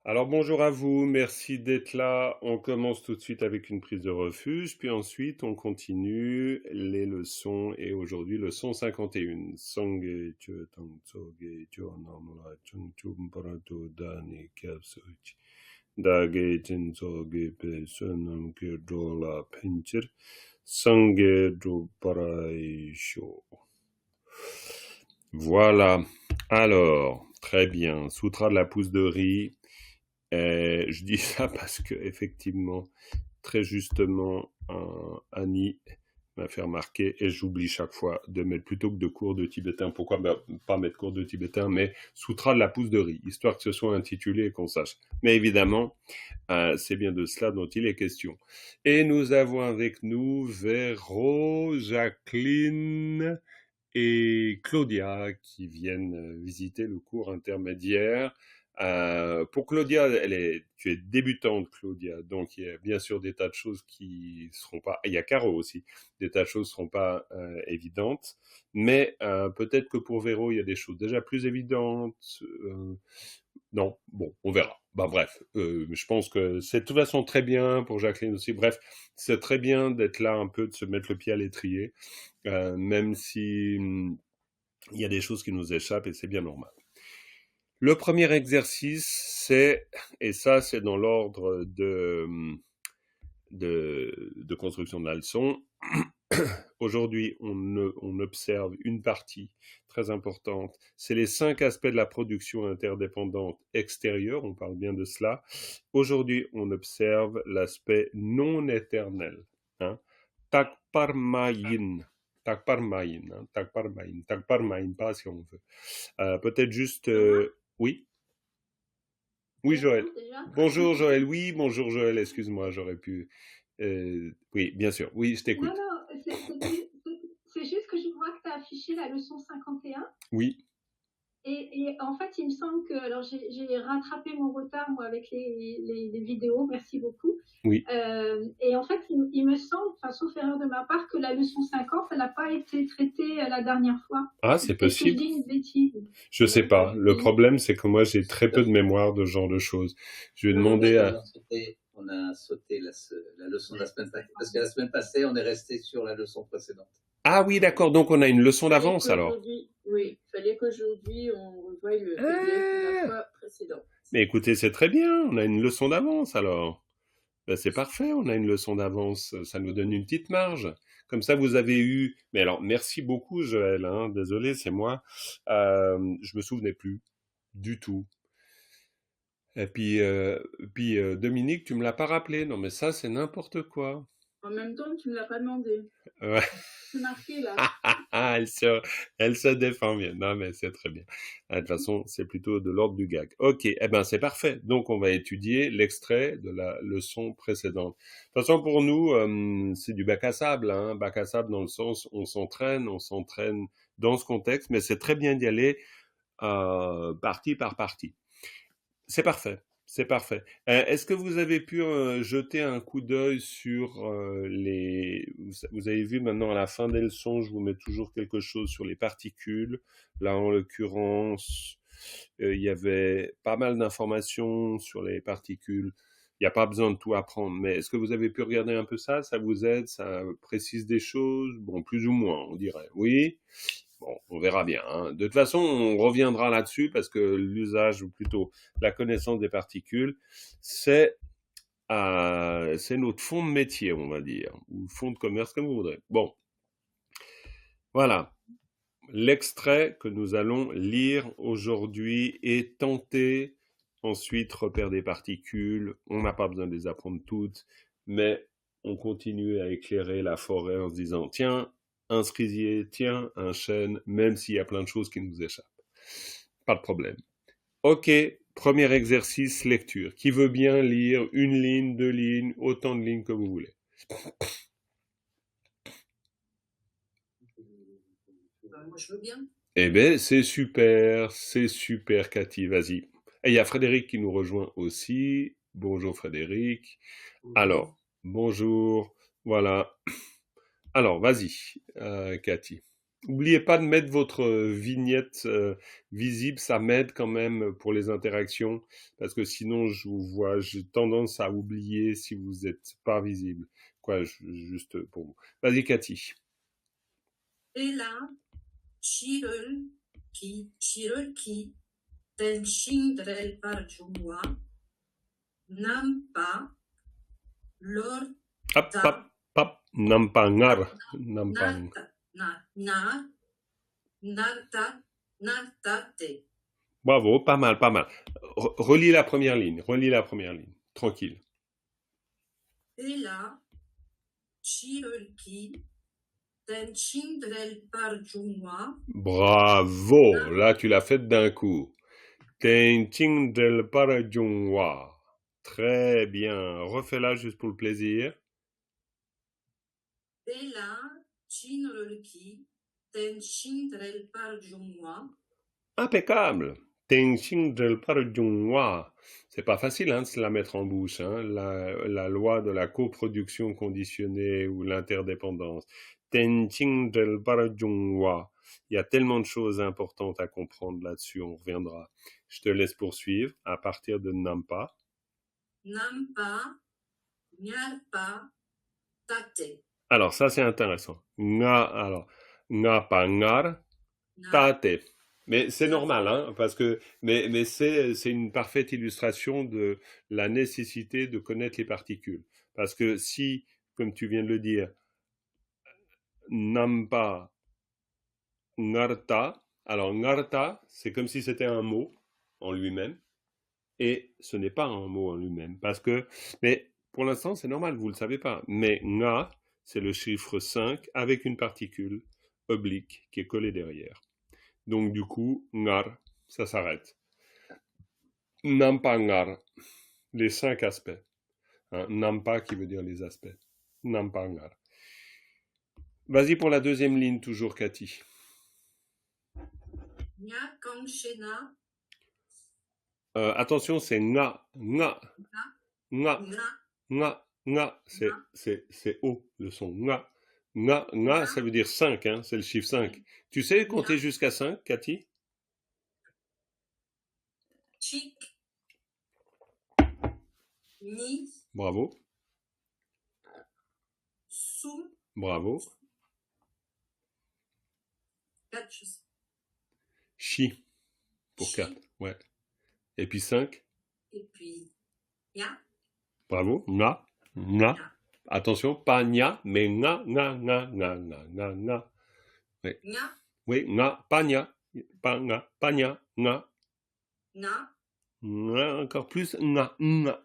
Alors bonjour à vous, merci d'être là. On commence tout de suite avec une prise de refuge, puis ensuite on continue les leçons et aujourd'hui leçon 51. Sangye chö tang tsoge chö namla chung chum parato dani kyapsuchi. Dage chen tsoge pe sunam ke dola pinchir. Sangye do parai sho. Voilà. Alors, très bien. Sutra de la pousse de riz. Je dis ça parce que effectivement, très justement, Annie m'a fait remarquer, et j'oublie chaque fois de mettre plutôt que de cours de tibétain. Pourquoi pas mettre cours de tibétain, mais Sutra de la pousse de riz, histoire que ce soit intitulé et qu'on sache. Mais évidemment, c'est bien de cela dont il est question. Et nous avons avec nous Véro, Jacqueline et Claudia qui viennent visiter le cours intermédiaire. Pour Claudia, tu es débutante, Claudia, donc il y a bien sûr des tas de choses qui seront pas. Il y a Caro aussi, des tas de choses seront pas évidentes, mais peut-être que pour Véro, il y a des choses déjà plus évidentes. Non, bon, on verra. Bah bref, je pense que c'est de toute façon très bien pour Jacqueline aussi. Bref, c'est très bien d'être là un peu, de se mettre le pied à l'étrier, même si il y a des choses qui nous échappent et c'est bien normal. Le premier exercice, et ça c'est dans l'ordre de construction de la leçon. Aujourd'hui, on observe une partie très importante. C'est les 5 aspects de la production interdépendante extérieure. On parle bien de cela. Aujourd'hui, on observe l'aspect non éternel. Hein. Takparmayin. Takparmayin. Hein. Takparmayin. Takparmayin, pas si on veut. Peut-être juste... oui. Oui, Joël. Bonjour, Joël. Oui, bonjour, Joël. Excuse-moi, j'aurais pu... oui, bien sûr. Oui, je t'écoute. Non, c'est juste que je vois que tu as affiché la leçon 51. Oui. Et en fait, il me semble que, alors j'ai rattrapé mon retard, moi, avec les vidéos, merci beaucoup. Oui. Et en fait, il me semble, enfin, sauf erreur de ma part, que la leçon 50, elle n'a pas été traitée la dernière fois. Ah, c'est Peut-être que je possible. dis une bêtise. Je sais pas. Le problème, c'est que moi, j'ai très peu de mémoire de ce genre de choses. Je vais demander à... On a sauté la leçon de la semaine passée, parce que la semaine passée, on est resté sur la leçon précédente. Ah oui, d'accord. Donc, on a une leçon d'avance, alors. Oui, il fallait qu'aujourd'hui, on revoie le PDF de la fois précédente. Mais écoutez, c'est très bien. On a une leçon d'avance, alors. Ben, c'est parfait, on a une leçon d'avance. Ça nous donne une petite marge. Comme ça, vous avez eu... Mais alors, merci beaucoup, Joël. Hein. Désolé, c'est moi. Je me souvenais plus du tout. Et puis, Dominique, tu me l'as pas rappelé. Non, mais ça, c'est n'importe quoi. En même temps, tu me l'as pas demandé. Ouais. C'est marqué là. elle se défend bien. Non, mais c'est très bien. De toute façon, c'est plutôt de l'ordre du gag. Ok, eh ben c'est parfait. Donc, on va étudier l'extrait de la leçon précédente. De toute façon, pour nous, c'est du bac à sable. Hein. Bac à sable dans le sens, on s'entraîne dans ce contexte, mais c'est très bien d'y aller partie par partie. C'est parfait. C'est parfait. Est-ce que vous avez pu jeter un coup d'œil sur les... Vous avez vu maintenant à la fin des leçons, je vous mets toujours quelque chose sur les particules. Là, en l'occurrence, il y avait pas mal d'informations sur les particules. Il n'y a pas besoin de tout apprendre, mais est-ce que vous avez pu regarder un peu ça? Ça vous aide? Ça précise des choses? Bon, plus ou moins, on dirait. Oui? Bon, on verra bien. Hein. De toute façon, on reviendra là-dessus parce que l'usage, ou plutôt la connaissance des particules, c'est notre fond de métier, on va dire, ou fond de commerce, comme vous voudrez. Bon, voilà. L'extrait que nous allons lire aujourd'hui est tenter ensuite repère des particules. On n'a pas besoin de les apprendre toutes, mais on continue à éclairer la forêt en se disant, tiens, un cerisier, tiens, un chêne, même s'il y a plein de choses qui nous échappent. Pas de problème. Ok, premier exercice, lecture. Qui veut bien lire une ligne, 2 lignes, autant de lignes que vous voulez? Moi, je veux bien. Eh ben, c'est super, Cathy, vas-y. Et il y a Frédéric qui nous rejoint aussi. Bonjour Frédéric. Alors, bonjour, voilà. Alors, vas-y, Cathy. N'oubliez pas de mettre votre vignette visible, ça m'aide quand même pour les interactions, parce que sinon je vous vois, j'ai tendance à oublier si vous n'êtes pas visible. Quoi, juste pour vous. Vas-y Cathy. Ela, Chirulki, Tenshindrel Parjumwa, Nampa, Lord Hop, hop, hop. Nampangar. Nampang. Nartate. Bravo, pas mal, pas mal. Relis la première ligne, tranquille. Ela, Chirulki, Tenshindrel Parjumwa. Bravo, là tu l'as fait d'un coup. Tenching del Parajungwa. Très bien. Refais-la juste pour le plaisir. Ela, Chirulki, Tenshindrel Parjumwa. Impeccable. Tenching del Parajungwa. C'est pas facile de se la mettre en bouche. La loi de la coproduction conditionnée ou l'interdépendance. Tenching del Parajungwa. Il y a tellement de choses importantes à comprendre là-dessus, on reviendra. Je te laisse poursuivre à partir de Nampa. Nampa, Nyalpa, Tate. Alors, ça, c'est intéressant. Nga pangar, tate. Mais c'est normal, parce que, mais c'est une parfaite illustration de la nécessité de connaître les particules. Parce que si, comme tu viens de le dire, nampa, ngarta, alors ngarta, c'est comme si c'était un mot en lui-même, et ce n'est pas un mot en lui-même, mais pour l'instant, c'est normal, vous le savez pas, mais nga, c'est le chiffre 5 avec une particule oblique qui est collée derrière. Donc du coup, ngar, ça s'arrête. Nampa ngar, les 5 aspects. Nampa qui veut dire les aspects. Nampa ngar. Vas-y pour la deuxième ligne toujours, Cathy. Nya Kangshena. Attention, c'est nga, c'est O, le son. Nga, ça veut dire 5, c'est le chiffre 5. Tu sais compter jusqu'à 5, Cathy? Chik. Ni. Bravo. Su. Bravo. 4 choses. Chi, pour 4, ouais. Et puis 5. Et puis, Nya. Bravo. Nga. Attention, pas nya, mais nga. Ouais. Nya. Oui, nga, pas nya. Pas nga, pas nya, nga. Na. Nga, encore plus, nga. Nya.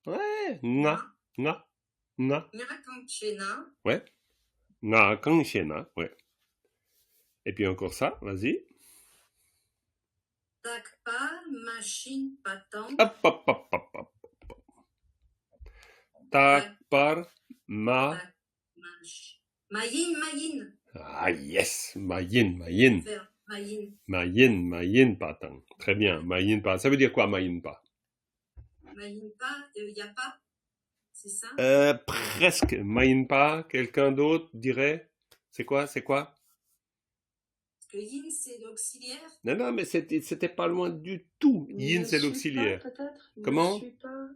Ouais, nga. Nya Kangshena. Ouais. Nga kangshena, ouais. Et puis encore ça, vas-y. Takpar, machine, patent. Hop. Takpar, Mayin. Ah yes, mayin. Mayin. Mayin patang. Très bien, mayin pa. Ça veut dire quoi, mayin pa? Mayin pas, il n'y a pas. C'est ça? Presque. Mayin pa. Quelqu'un d'autre dirait? C'est quoi? Parce que yin, c'est l'auxiliaire. Non, mais c'était pas loin du tout. Yin, c'est l'auxiliaire. Peut-être. Comment?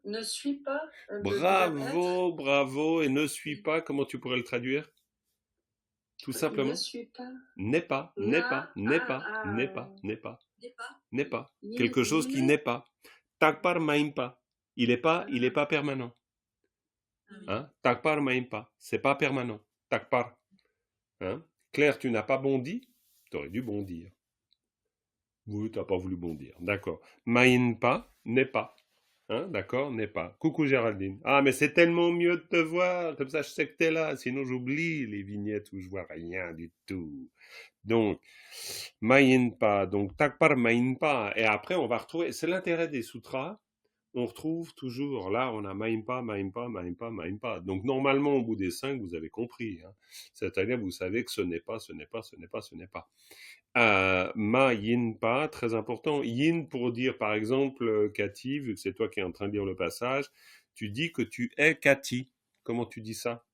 Ne suis pas. Bravo. Et ne suis pas, comment tu pourrais le traduire? Tout simplement. Ne suis pas. N'est pas. Quelque chose qui n'est pas. Takpar maimpa. Il est pas permanent. Takpar maimpa. C'est pas permanent. Takpar. Claire, tu n'as pas bondi? Tu aurais dû bondir. Oui, tu n'as pas voulu bondir. D'accord. Maimpa n'est pas. D'accord, n'est pas. Coucou Géraldine. Ah, mais c'est tellement mieux de te voir. Comme ça, je sais que tu es là. Sinon, j'oublie les vignettes où je vois rien du tout. Donc, Mayinpa. Donc, Takpar Mayinpa. Et après, on va retrouver. C'est l'intérêt des sutras. On retrouve toujours. Là, on a Mayinpa. Donc, normalement, au bout des 5, vous avez compris. C'est-à-dire, vous savez que ce n'est pas. Ma yin pa, très important. Yin pour dire, par exemple, Cathy, vu que c'est toi qui es en train de lire le passage, tu dis que tu es Cathy. Comment tu dis ça?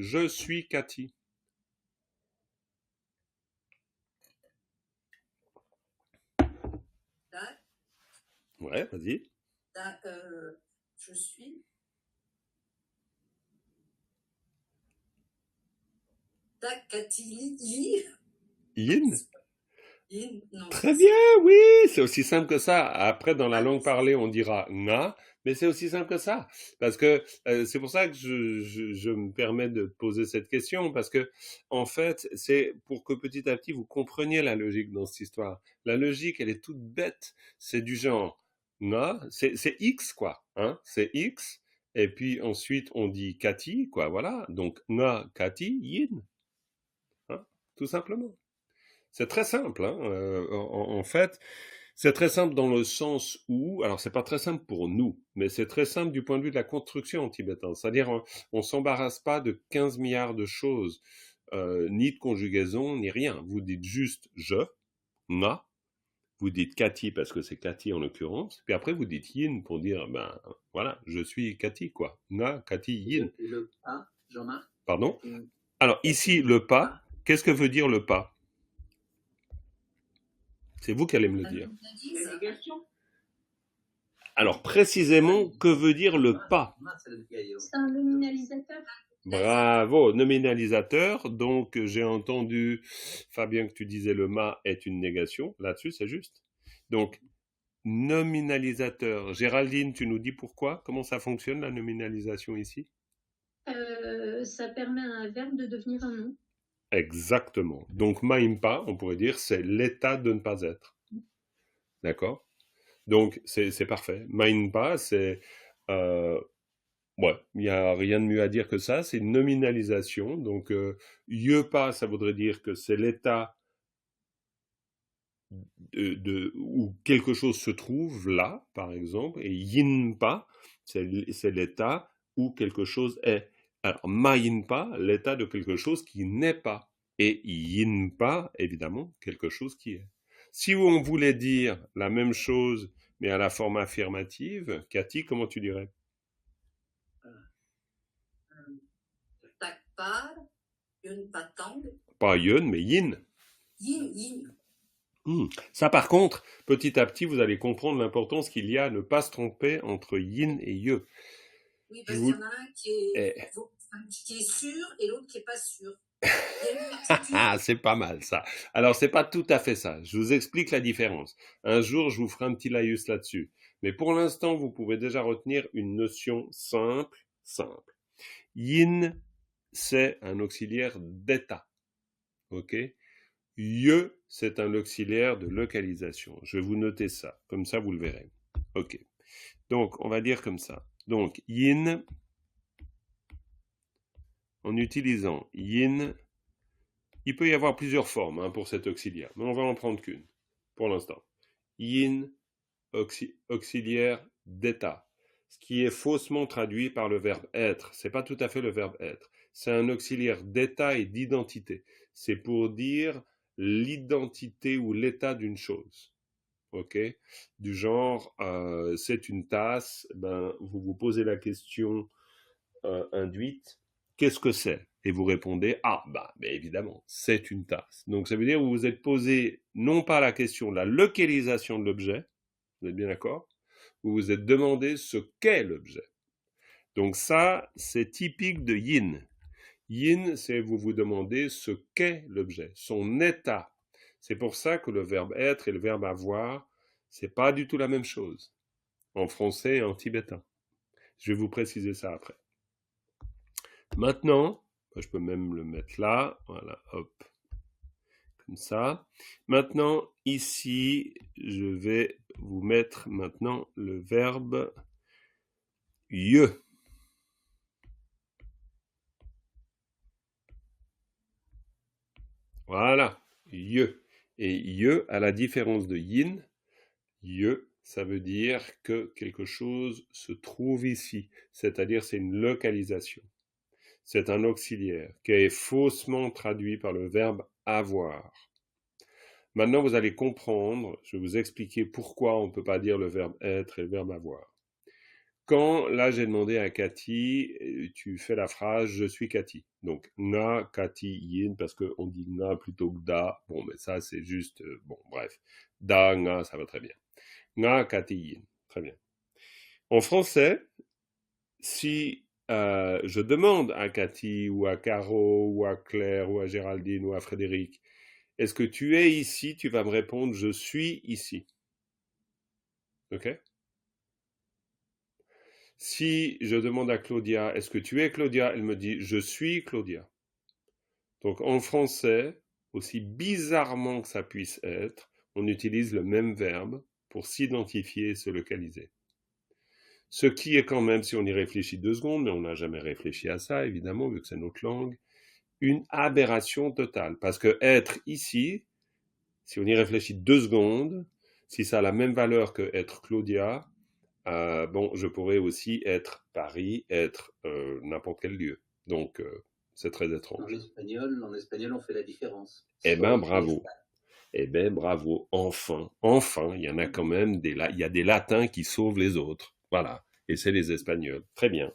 Je suis Cathy. Ouais, vas-y. Je suis. Dakatili. Yin. Non, Très c'est bien, ça. oui, c'est aussi simple que ça. Après, dans la langue parlée, on dira nga, mais c'est aussi simple que ça. Parce que c'est pour ça que je me permets de poser cette question, parce que en fait, c'est pour que petit à petit vous compreniez la logique dans cette histoire. La logique, elle est toute bête. C'est du genre nga, c'est X quoi, hein, c'est X. Et puis ensuite, on dit kati, quoi, voilà. Donc nga, kati, yin, hein, tout simplement. C'est très simple, hein. En fait, c'est très simple dans le sens où, alors c'est pas très simple pour nous, mais c'est très simple du point de vue de la construction en tibétain. C'est-à-dire, on s'embarrasse pas de 15 milliards de choses, ni de conjugaison, ni rien. Vous dites juste je, ma, vous dites Cathy parce que c'est Cathy en l'occurrence, puis après vous dites yin pour dire, ben voilà, je suis Cathy, quoi. Na, Cathy, yin. Et le pas, Jean-Marc? Pardon? Alors ici, le pas, qu'est-ce que veut dire le pas? C'est vous qui allez me le dire. La négation. Alors précisément, que veut dire le pas? C'est un nominalisateur. Bravo, nominalisateur. Donc j'ai entendu, Fabien, que tu disais le ma est une négation. Là-dessus, c'est juste. Donc, nominalisateur. Géraldine, tu nous dis pourquoi? Comment ça fonctionne la nominalisation ici? Ça permet à un verbe de devenir un nom. Exactement. Donc maimpa, on pourrait dire, c'est l'état de ne pas être. D'accord? Donc c'est parfait. Maimpa, c'est ouais, il n'y a rien de mieux à dire que ça, c'est une nominalisation. Donc, yepa, ça voudrait dire que c'est l'état où quelque chose se trouve là, par exemple, et yinpa, c'est l'état où quelque chose est. Alors, mayinpa, l'état de quelque chose qui n'est pas. Et yinpa, évidemment, quelque chose qui est. Si on voulait dire la même chose, mais à la forme affirmative, Cathy, comment tu dirais? Takpar, yun patang, Pas yun, mais yin. yin. Ça, par contre, petit à petit, vous allez comprendre l'importance qu'il y a à ne pas se tromper entre yin et ye. Oui, parce qu'il y en a un qui est sûr et l'autre qui est pas sûr. Ah, c'est pas mal ça. Alors, c'est pas tout à fait ça. Je vous explique la différence. Un jour, je vous ferai un petit laïus là-dessus. Mais pour l'instant, vous pouvez déjà retenir une notion simple. Yin, c'est un auxiliaire d'état. Ok? Ye, c'est un auxiliaire de localisation. Je vais vous noter ça. Comme ça, vous le verrez. Ok. Donc, on va dire comme ça. Donc, yin, en utilisant yin, il peut y avoir plusieurs formes pour cet auxiliaire, mais on va en prendre qu'une pour l'instant. Yin, auxiliaire d'état, ce qui est faussement traduit par le verbe être. C'est pas tout à fait le verbe être. C'est un auxiliaire d'état et d'identité. C'est pour dire l'identité ou l'état d'une chose. Ok, du genre, c'est une tasse. Ben, vous vous posez la question induite. Qu'est-ce que c'est? Et vous répondez, ah, bah, évidemment, c'est une tasse. Donc, ça veut dire que vous vous êtes posé non pas la question de la localisation de l'objet, vous êtes bien d'accord? Vous vous êtes demandé ce qu'est l'objet. Donc ça, c'est typique de yin. Yin, c'est vous vous demandez ce qu'est l'objet, son état. C'est pour ça que le verbe être et le verbe avoir, c'est pas du tout la même chose. En français et en tibétain. Je vais vous préciser ça après. Maintenant, je peux même le mettre là, voilà, hop, comme ça. Maintenant, ici, je vais vous mettre maintenant le verbe ye. Voilà, ye. Et ye, à la différence de yin, ye, ça veut dire que quelque chose se trouve ici, c'est-à-dire c'est une localisation. C'est un auxiliaire qui est faussement traduit par le verbe avoir. Maintenant, vous allez comprendre, je vais vous expliquer pourquoi on ne peut pas dire le verbe être et le verbe avoir. Quand, là, j'ai demandé à Cathy, tu fais la phrase « je suis Cathy ». Donc, na, Cathy, yin, parce qu'on dit na plutôt que da. Bon, mais ça, c'est juste, bon, bref. Da, na, ça va très bien. Na, Cathy, yin. Très bien. En français, si je demande à Cathy ou à Caro ou à Claire ou à Géraldine ou à Frédéric, est-ce que tu es ici? Tu vas me répondre, je suis ici. Ok? Si je demande à Claudia, est-ce que tu es Claudia? Elle me dit, je suis Claudia. Donc en français, aussi bizarrement que ça puisse être, on utilise le même verbe pour s'identifier et se localiser. Ce qui est quand même, si on y réfléchit 2 secondes, mais on n'a jamais réfléchi à ça, évidemment, vu que c'est notre langue, une aberration totale. Parce que être ici, si on y réfléchit 2 secondes, si ça a la même valeur que être Claudia, bon, je pourrais aussi être Paris, être n'importe quel lieu. Donc, c'est très étrange. En espagnol, on fait la différence. Eh ben, bravo. Eh ben, bravo. Enfin, il y en a quand même il y a des latins qui sauvent les autres. Voilà. Et c'est les Espagnols. Très bien.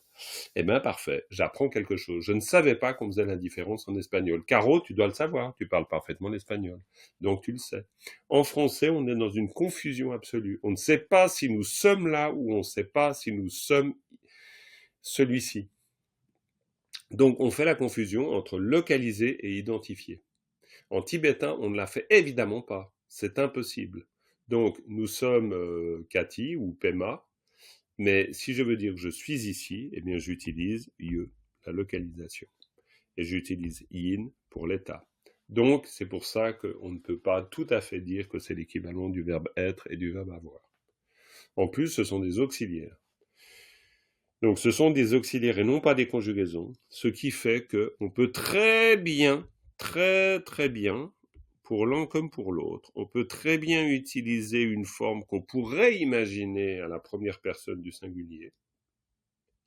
Eh ben, parfait. J'apprends quelque chose. Je ne savais pas qu'on faisait la différence en espagnol. Caro, tu dois le savoir. Tu parles parfaitement l'espagnol. Donc, tu le sais. En français, on est dans une confusion absolue. On ne sait pas si nous sommes là ou on ne sait pas si nous sommes celui-ci. Donc, on fait la confusion entre localiser et identifier. En tibétain, on ne la fait évidemment pas. C'est impossible. Donc, nous sommes Cathy ou Pema, mais si je veux dire que je suis ici, eh bien, j'utilise ye, la localisation. Et j'utilise yin pour l'état. Donc, c'est pour ça qu'on ne peut pas tout à fait dire que c'est l'équivalent du verbe être et du verbe avoir. En plus, ce sont des auxiliaires. Donc, ce sont des auxiliaires et non pas des conjugaisons, ce qui fait qu'on peut très bien, pour l'un comme pour l'autre, on peut très bien utiliser une forme qu'on pourrait imaginer à la première personne du singulier,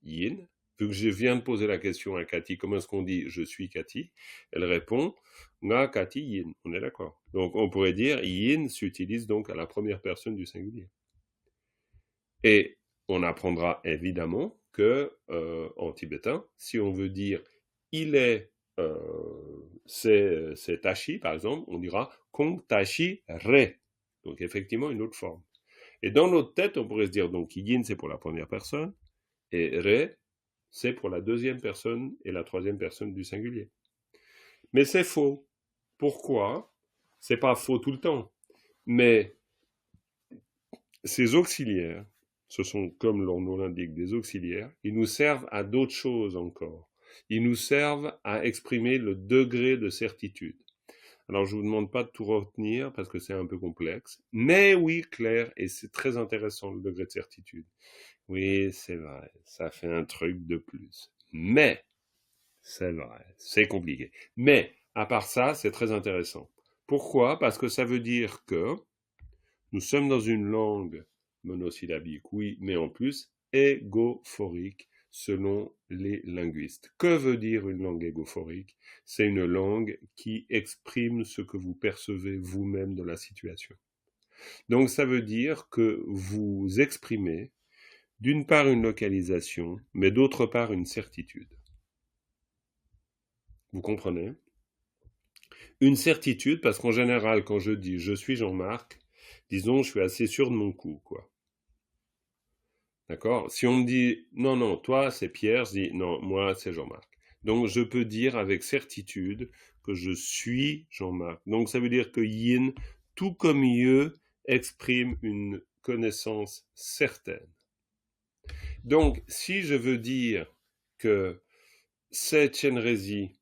yin. Vu que je viens de poser la question à Cathy, comment est-ce qu'on dit « je suis Cathy », elle répond « nga Cathy yin », on est d'accord. Donc on pourrait dire « yin » s'utilise donc à la première personne du singulier. Et on apprendra évidemment que en tibétain, si on veut dire « il est », c'est tashi, par exemple, on dira kong tashi re. Donc effectivement une autre forme. Et dans notre tête, on pourrait se dire donc yin c'est pour la première personne et re c'est pour la deuxième personne et la troisième personne du singulier. Mais c'est faux. Pourquoi? C'est pas faux tout le temps. Mais ces auxiliaires, ce sont, comme leur nom l'indique, des auxiliaires, ils nous servent à d'autres choses encore. Ils nous servent à exprimer le degré de certitude. Alors, je vous demande pas de tout retenir parce que c'est un peu complexe. Mais oui, Claire, et c'est très intéressant le degré de certitude. Oui, c'est vrai, ça fait un truc de plus. Mais, c'est vrai, c'est compliqué. Mais, à part ça, c'est très intéressant. Pourquoi? Parce que ça veut dire que nous sommes dans une langue monosyllabique, oui, mais en plus égophorique, selon les linguistes. Que veut dire une langue égophorique? C'est une langue qui exprime ce que vous percevez vous-même de la situation. Donc ça veut dire que vous exprimez d'une part une localisation, mais d'autre part une certitude. Vous comprenez? Une certitude, parce qu'en général, quand je dis « je suis Jean-Marc », disons, je suis assez sûr de mon coup, quoi. D'accord? Si on me dit « non, non, toi, c'est Pierre », je dis « non, moi, c'est Jean-Marc ». Donc, je peux dire avec certitude que je suis Jean-Marc. Donc, ça veut dire que yin, tout comme ye, exprime une connaissance certaine. Donc, si je veux dire que c'est Chenrezig,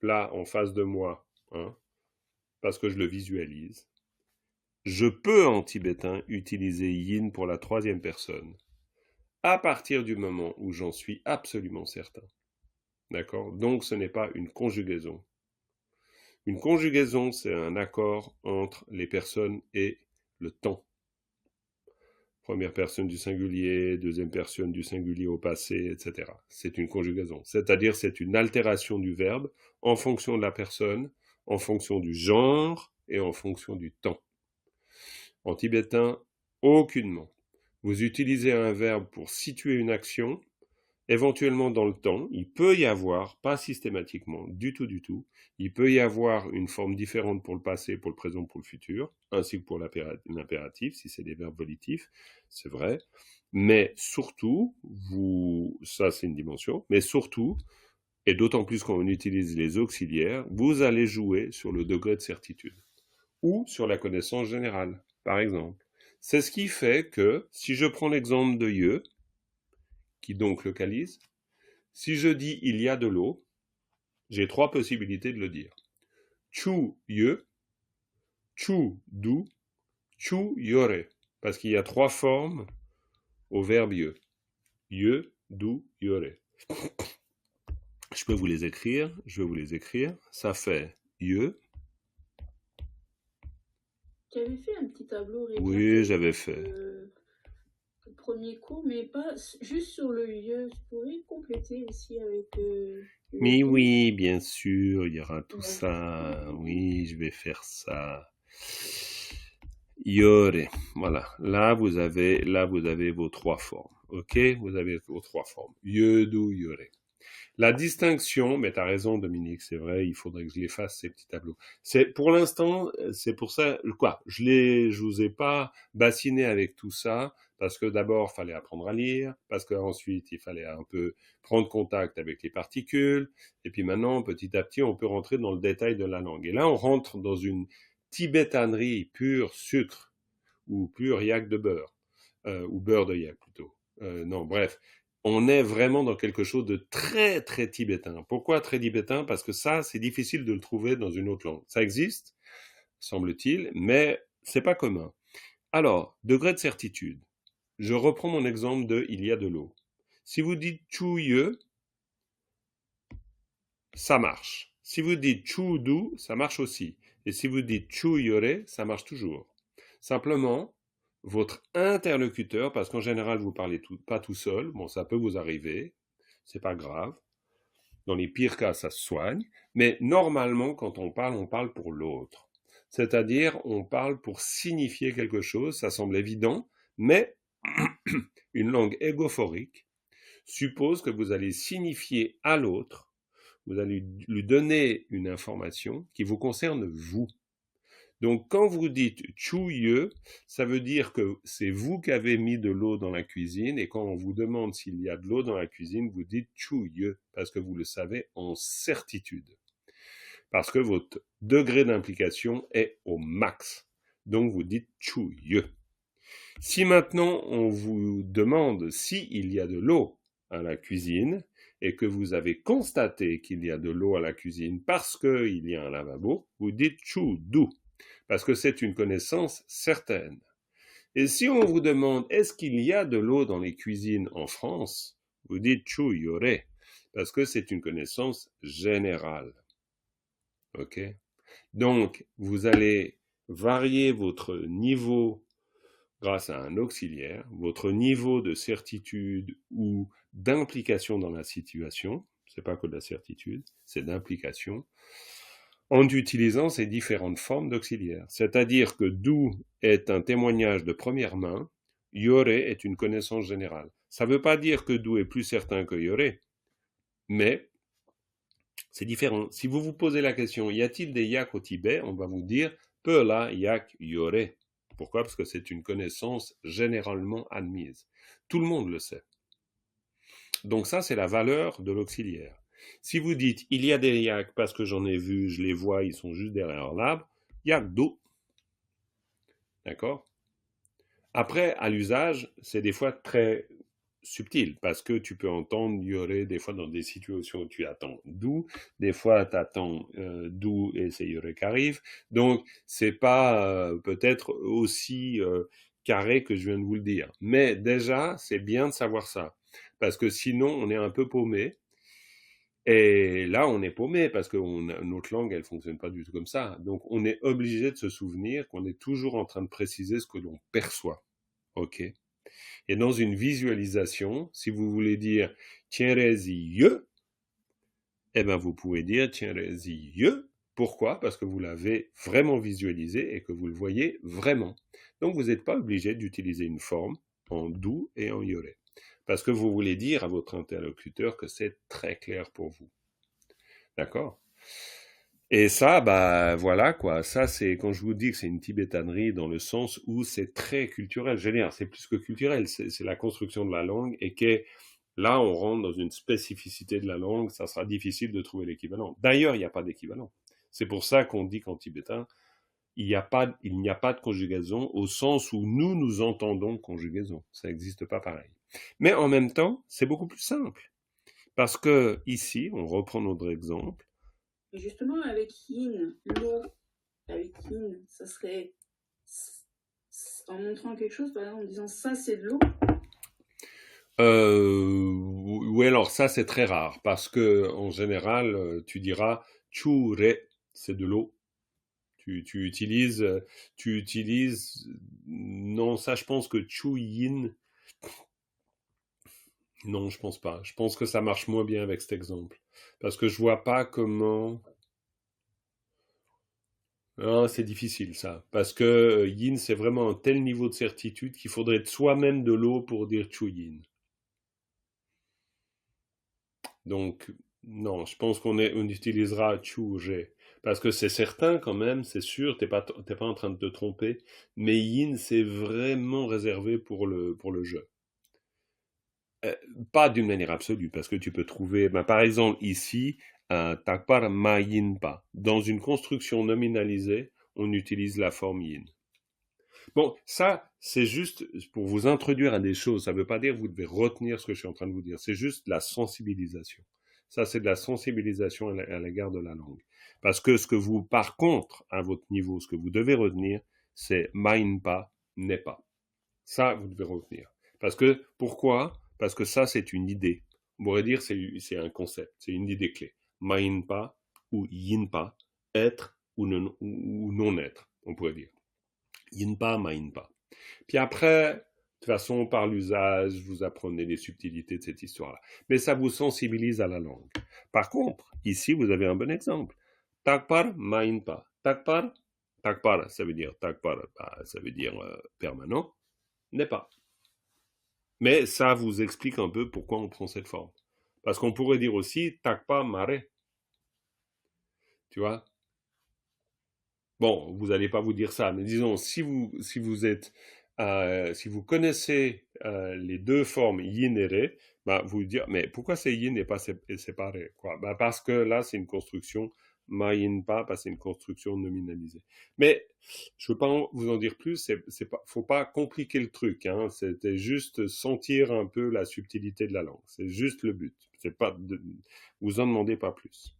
là, en face de moi, hein, parce que je le visualise, je peux en tibétain utiliser yin pour la troisième personne, à partir du moment où j'en suis absolument certain. D'accord? Donc, ce n'est pas une conjugaison. Une conjugaison, c'est un accord entre les personnes et le temps. Première personne du singulier, deuxième personne du singulier au passé, etc. C'est une conjugaison. C'est-à-dire, c'est une altération du verbe en fonction de la personne, en fonction du genre et en fonction du temps. En tibétain, aucunement. Vous utilisez un verbe pour situer une action, éventuellement dans le temps, il peut y avoir, pas systématiquement, du tout, il peut y avoir une forme différente pour le passé, pour le présent, pour le futur, ainsi que pour l'impératif, si c'est des verbes volitifs, c'est vrai. Mais surtout, ça c'est une dimension, mais surtout, et d'autant plus quand on utilise les auxiliaires, vous allez jouer sur le degré de certitude ou sur la connaissance générale, par exemple. C'est ce qui fait que, si je prends l'exemple de ye, qui donc localise, si je dis il y a de l'eau, j'ai 3 possibilités de le dire. Chu ye, chu du, chu yore. Parce qu'il y a 3 formes au verbe ye. Ye, du, yore. Je peux vous les écrire, je vais vous les écrire. Ça fait ye. Tu avais fait un petit tableau, Rémi, Oui, j'avais fait. le premier cours, mais pas juste sur le lieu. Je pourrais compléter aussi avec Mais le oui, bien sûr, il y aura tout Ouais. ça. Oui, je vais faire ça. Yore. Voilà. Là, vous avez vos 3 formes. OK? Vous avez vos 3 formes. Ye, du, yore. La distinction, mais t'as raison, Dominique, c'est vrai, il faudrait que je les fasse, ces petits tableaux. Pour l'instant, c'est pour ça, je vous ai pas bassiné avec tout ça, parce que d'abord, il fallait apprendre à lire, parce qu'ensuite, il fallait un peu prendre contact avec les particules, et puis maintenant, petit à petit, on peut rentrer dans le détail de la langue. Et là, on rentre dans une tibétanerie pure sucre, ou pure yak de beurre, ou beurre de yak plutôt. Non, bref. On est vraiment dans quelque chose de très, très tibétain. Pourquoi très tibétain? Parce que ça, c'est difficile de le trouver dans une autre langue. Ça existe, semble-t-il, mais c'est pas commun. Alors, degré de certitude. Je reprends mon exemple de il y a de l'eau. Si vous dites chouye, ça marche. Si vous dites choudou, ça marche aussi. Et si vous dites chouyore, ça marche toujours. Simplement, votre interlocuteur, parce qu'en général, vous parlez pas tout seul, bon, ça peut vous arriver, c'est pas grave. Dans les pires cas, ça se soigne. Mais normalement, quand on parle pour l'autre. C'est-à-dire, on parle pour signifier quelque chose, ça semble évident, mais une langue égophorique suppose que vous allez signifier à l'autre, vous allez lui donner une information qui vous concerne vous. Donc, quand vous dites chouye, ça veut dire que c'est vous qui avez mis de l'eau dans la cuisine, et quand on vous demande s'il y a de l'eau dans la cuisine, vous dites chouye, parce que vous le savez en certitude. Parce que votre degré d'implication est au max. Donc, vous dites chouye. Si maintenant on vous demande s'il y a de l'eau à la cuisine, et que vous avez constaté qu'il y a de l'eau à la cuisine parce qu'il y a un lavabo, vous dites choudu, parce que c'est une connaissance certaine. Et si on vous demande est-ce qu'il y a de l'eau dans les cuisines en France, vous dites chouyore, parce que c'est une connaissance générale. Ok? Donc, vous allez varier votre niveau grâce à un auxiliaire, votre niveau de certitude ou d'implication dans la situation, c'est pas que de la certitude, c'est d'implication, en utilisant ces différentes formes d'auxiliaires. C'est-à-dire que do est un témoignage de première main, yore est une connaissance générale. Ça ne veut pas dire que do est plus certain que yore, mais c'est différent. Si vous vous posez la question, y a-t-il des yak au Tibet? On va vous dire, peu là, yak yore. Pourquoi? Parce que c'est une connaissance généralement admise. Tout le monde le sait. Donc ça, c'est la valeur de l'auxiliaire. Si vous dites, il y a des yaks parce que j'en ai vu, je les vois, ils sont juste derrière l'arbre, yak do. D'accord? Après, à l'usage, c'est des fois très subtil, parce que tu peux entendre yore des fois dans des situations où tu attends d'où, des fois tu attends d'où et c'est yore qui arrive, donc c'est pas peut-être aussi carré que je viens de vous le dire, mais déjà c'est bien de savoir ça, parce que sinon on est un peu paumé, et là on est paumé parce que notre langue elle fonctionne pas du tout comme ça, donc on est obligé de se souvenir qu'on est toujours en train de préciser ce que l'on perçoit, ok? Et dans une visualisation, si vous voulez dire tienrezi-ye, eh ben vous pouvez dire tienrezi-ye. Pourquoi? Parce que vous l'avez vraiment visualisé et que vous le voyez vraiment. Donc vous n'êtes pas obligé d'utiliser une forme en do et en yore. parce que vous voulez dire à votre interlocuteur que c'est très clair pour vous. D'accord? Et ça, bah voilà quoi. Ça, c'est quand je vous dis que c'est une tibétanerie dans le sens où c'est très culturel. Je veux dire, c'est plus que culturel, c'est la construction de la langue et que là, on rentre dans une spécificité de la langue. Ça sera difficile de trouver l'équivalent. D'ailleurs, il n'y a pas d'équivalent. C'est pour ça qu'on dit qu'en tibétain, il n'y a pas de conjugaison au sens où nous entendons conjugaison. Ça n'existe pas pareil. Mais en même temps, c'est beaucoup plus simple. Parce que ici, on reprend notre exemple. Et justement, avec yin, l'eau, avec yin, ça serait en montrant quelque chose, par exemple, en disant ça c'est de l'eau. Oui, alors ça c'est très rare parce que en général, tu diras chure, c'est de l'eau. Tu utilises, non, ça je pense que chuyin, non, je pense pas. Je pense que ça marche moins bien avec cet exemple parce que je vois pas comment. Ah, c'est difficile ça, parce que yin c'est vraiment un tel niveau de certitude qu'il faudrait être soi-même de l'eau pour dire chuyin. Donc, non, je pense on utilisera Chu-Ge. Parce que c'est certain quand même, c'est sûr, t'es pas en train de te tromper, mais Yin, c'est vraiment réservé pour le jeu. Pas d'une manière absolue, parce que tu peux trouver, ben, par exemple, ici, Takpar Ma Yin Pa. Dans une construction nominalisée, on utilise la forme Yin. Bon, ça, c'est juste pour vous introduire à des choses. Ça ne veut pas dire que vous devez retenir ce que je suis en train de vous dire. C'est juste la sensibilisation. Ça, c'est de la sensibilisation à l'égard de la langue. Parce que par contre, à votre niveau, ce que vous devez retenir, c'est main pas, n'est pas. Ça, vous devez retenir. Pourquoi? Parce que ça, c'est une idée. On pourrait dire c'est un concept, c'est une idée clé. Main pas ou yin pas, être ou non être, on pourrait dire. Yin pa, main pa. Puis après, de toute façon, par l'usage, vous apprenez les subtilités de cette histoire-là. Mais ça vous sensibilise à la langue. Par contre, ici, vous avez un bon exemple. Takpar, main pa. Takpar, ça veut dire ça veut dire permanent, n'est pas. Mais ça vous explique un peu pourquoi on prend cette forme. Parce qu'on pourrait dire aussi takpa mare. Tu vois? Bon, vous n'allez pas vous dire ça, mais disons, si vous connaissez les deux formes yin et re, bah, vous vous dire, mais pourquoi c'est yin et pas séparé, quoi? Bah, parce que là, c'est une construction ma yin pa, parce que c'est une construction nominalisée. Mais je veux pas vous en dire plus. Faut pas compliquer le truc, hein. C'était juste sentir un peu la subtilité de la langue. C'est juste le but. C'est pas vous en demandez pas plus.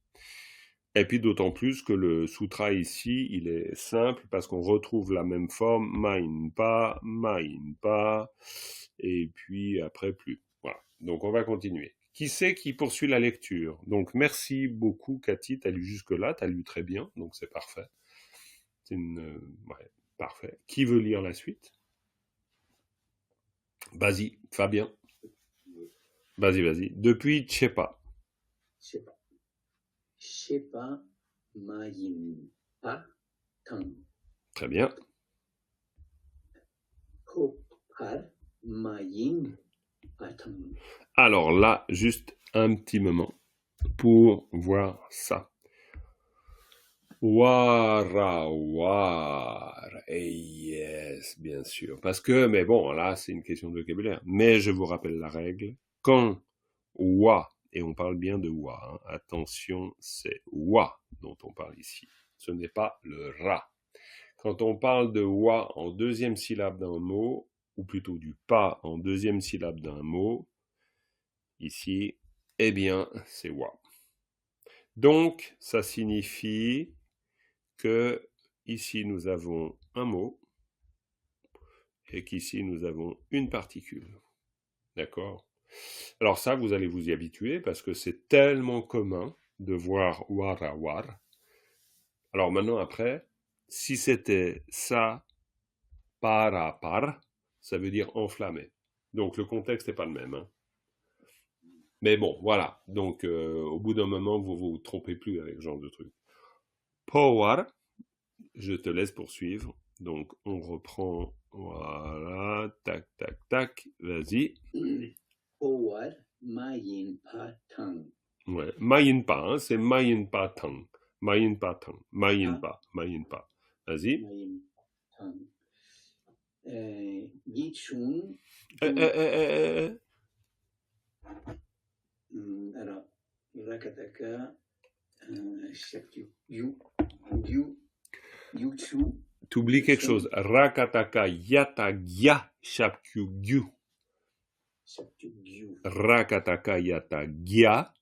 Et puis d'autant plus que le sutra ici, il est simple parce qu'on retrouve la même forme, main pa, et puis après plus. Voilà. Donc on va continuer. Qui c'est qui poursuit la lecture? Donc merci beaucoup Cathy, t'as lu jusque-là, t'as lu très bien, donc c'est parfait. Ouais, parfait. Qui veut lire la suite? Vas-y, Fabien. Vas-y. Depuis Chepa. Shepa mayin pa tang. Très bien. Kopar mayin patang. Alors là, juste un petit moment pour voir ça. War. Et yes, bien sûr. Parce que, mais bon, là, c'est une question de vocabulaire. Mais je vous rappelle la règle. Quand wa, et on parle bien de wa, hein, attention, c'est wa dont on parle ici. Ce n'est pas le ra. Quand on parle de wa en deuxième syllabe d'un mot, ou plutôt du pa en deuxième syllabe d'un mot, ici, eh bien, c'est wa. Donc, ça signifie que ici nous avons un mot et qu'ici nous avons une particule. D'accord? Alors ça, vous allez vous y habituer parce que c'est tellement commun de voir war à war. Alors maintenant, après, si c'était ça, par à par, ça veut dire enflammé. Donc le contexte n'est pas le même. Hein. Mais bon, voilà. Donc au bout d'un moment, vous vous trompez plus avec ce genre de truc. Power, je te laisse poursuivre. Donc on reprend, voilà, tac, vas-y. forward, ma yin pa tang. Ouais. Ma yin pa, hein, c'est ma yin pa tang. Ma yin pa tang. Ma yin pa. Ma yin pa. Vas-y. Ma yin tang. Yi chung. Alors, rakataka, shakyu, yu, chu. T'oublies quelque chose. Rakataka yata gya shapkyu gyu. Shakyu, gyu. Rakataka yata gya.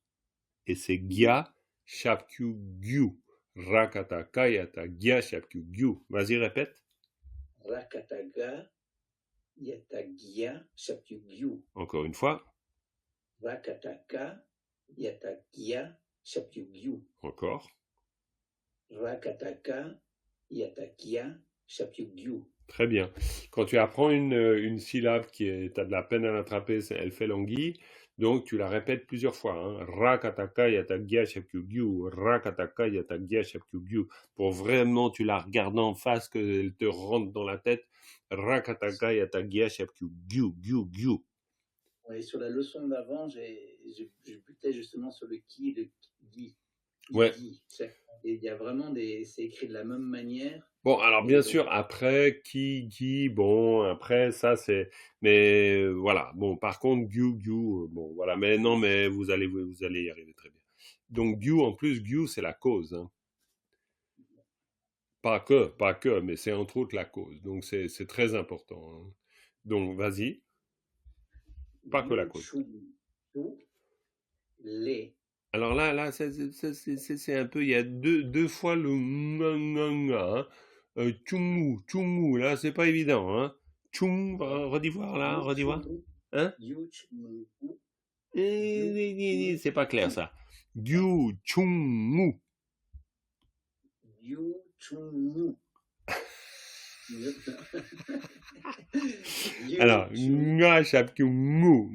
Et c'est gya shapkyu gyu. Rakataka yata gya shapkyu gyu. Vas-y, répète. Rakataka yata gya shapkyu gyu. Encore une fois. Rakataka yata gya shapkyu gyu. Encore. Rakataka yata gya shapkyu gyu. Très bien. Quand tu apprends une syllabe qui est, t'as de la peine à l'attraper, elle fait languille, donc tu la répètes plusieurs fois. Hein. Rakataka yatagya shapkyugyu, rakataka yatagya shapkyugyu. Pour vraiment, tu la regardes en face, qu'elle te rentre dans la tête. Rakataka yatagya shapkyugyu, gyu, gyu. Oui, sur la leçon d'avant, je butais justement sur le qui, le gi. Ouais. Et il y a vraiment c'est écrit de la même manière. Bon, alors bien sûr, après, qui, bon, après, ça c'est, mais voilà, bon, par contre, gyu, bon, voilà, mais non, mais vous allez y arriver très bien. Donc, gyu, en plus, gyu, c'est la cause, hein. Pas que, mais c'est entre autres la cause, donc c'est très important, hein. Donc, vas-y. Pas que la cause. Les. Alors là, c'est un peu, il y a deux fois le nga, hein. Chungu, là, c'est pas évident, hein. Chung, redis voir, là, redis voir. Hein? C'est pas clair, ça. Gyu, chungu. Gyu, chungu. Alors, nga shapkyu mu.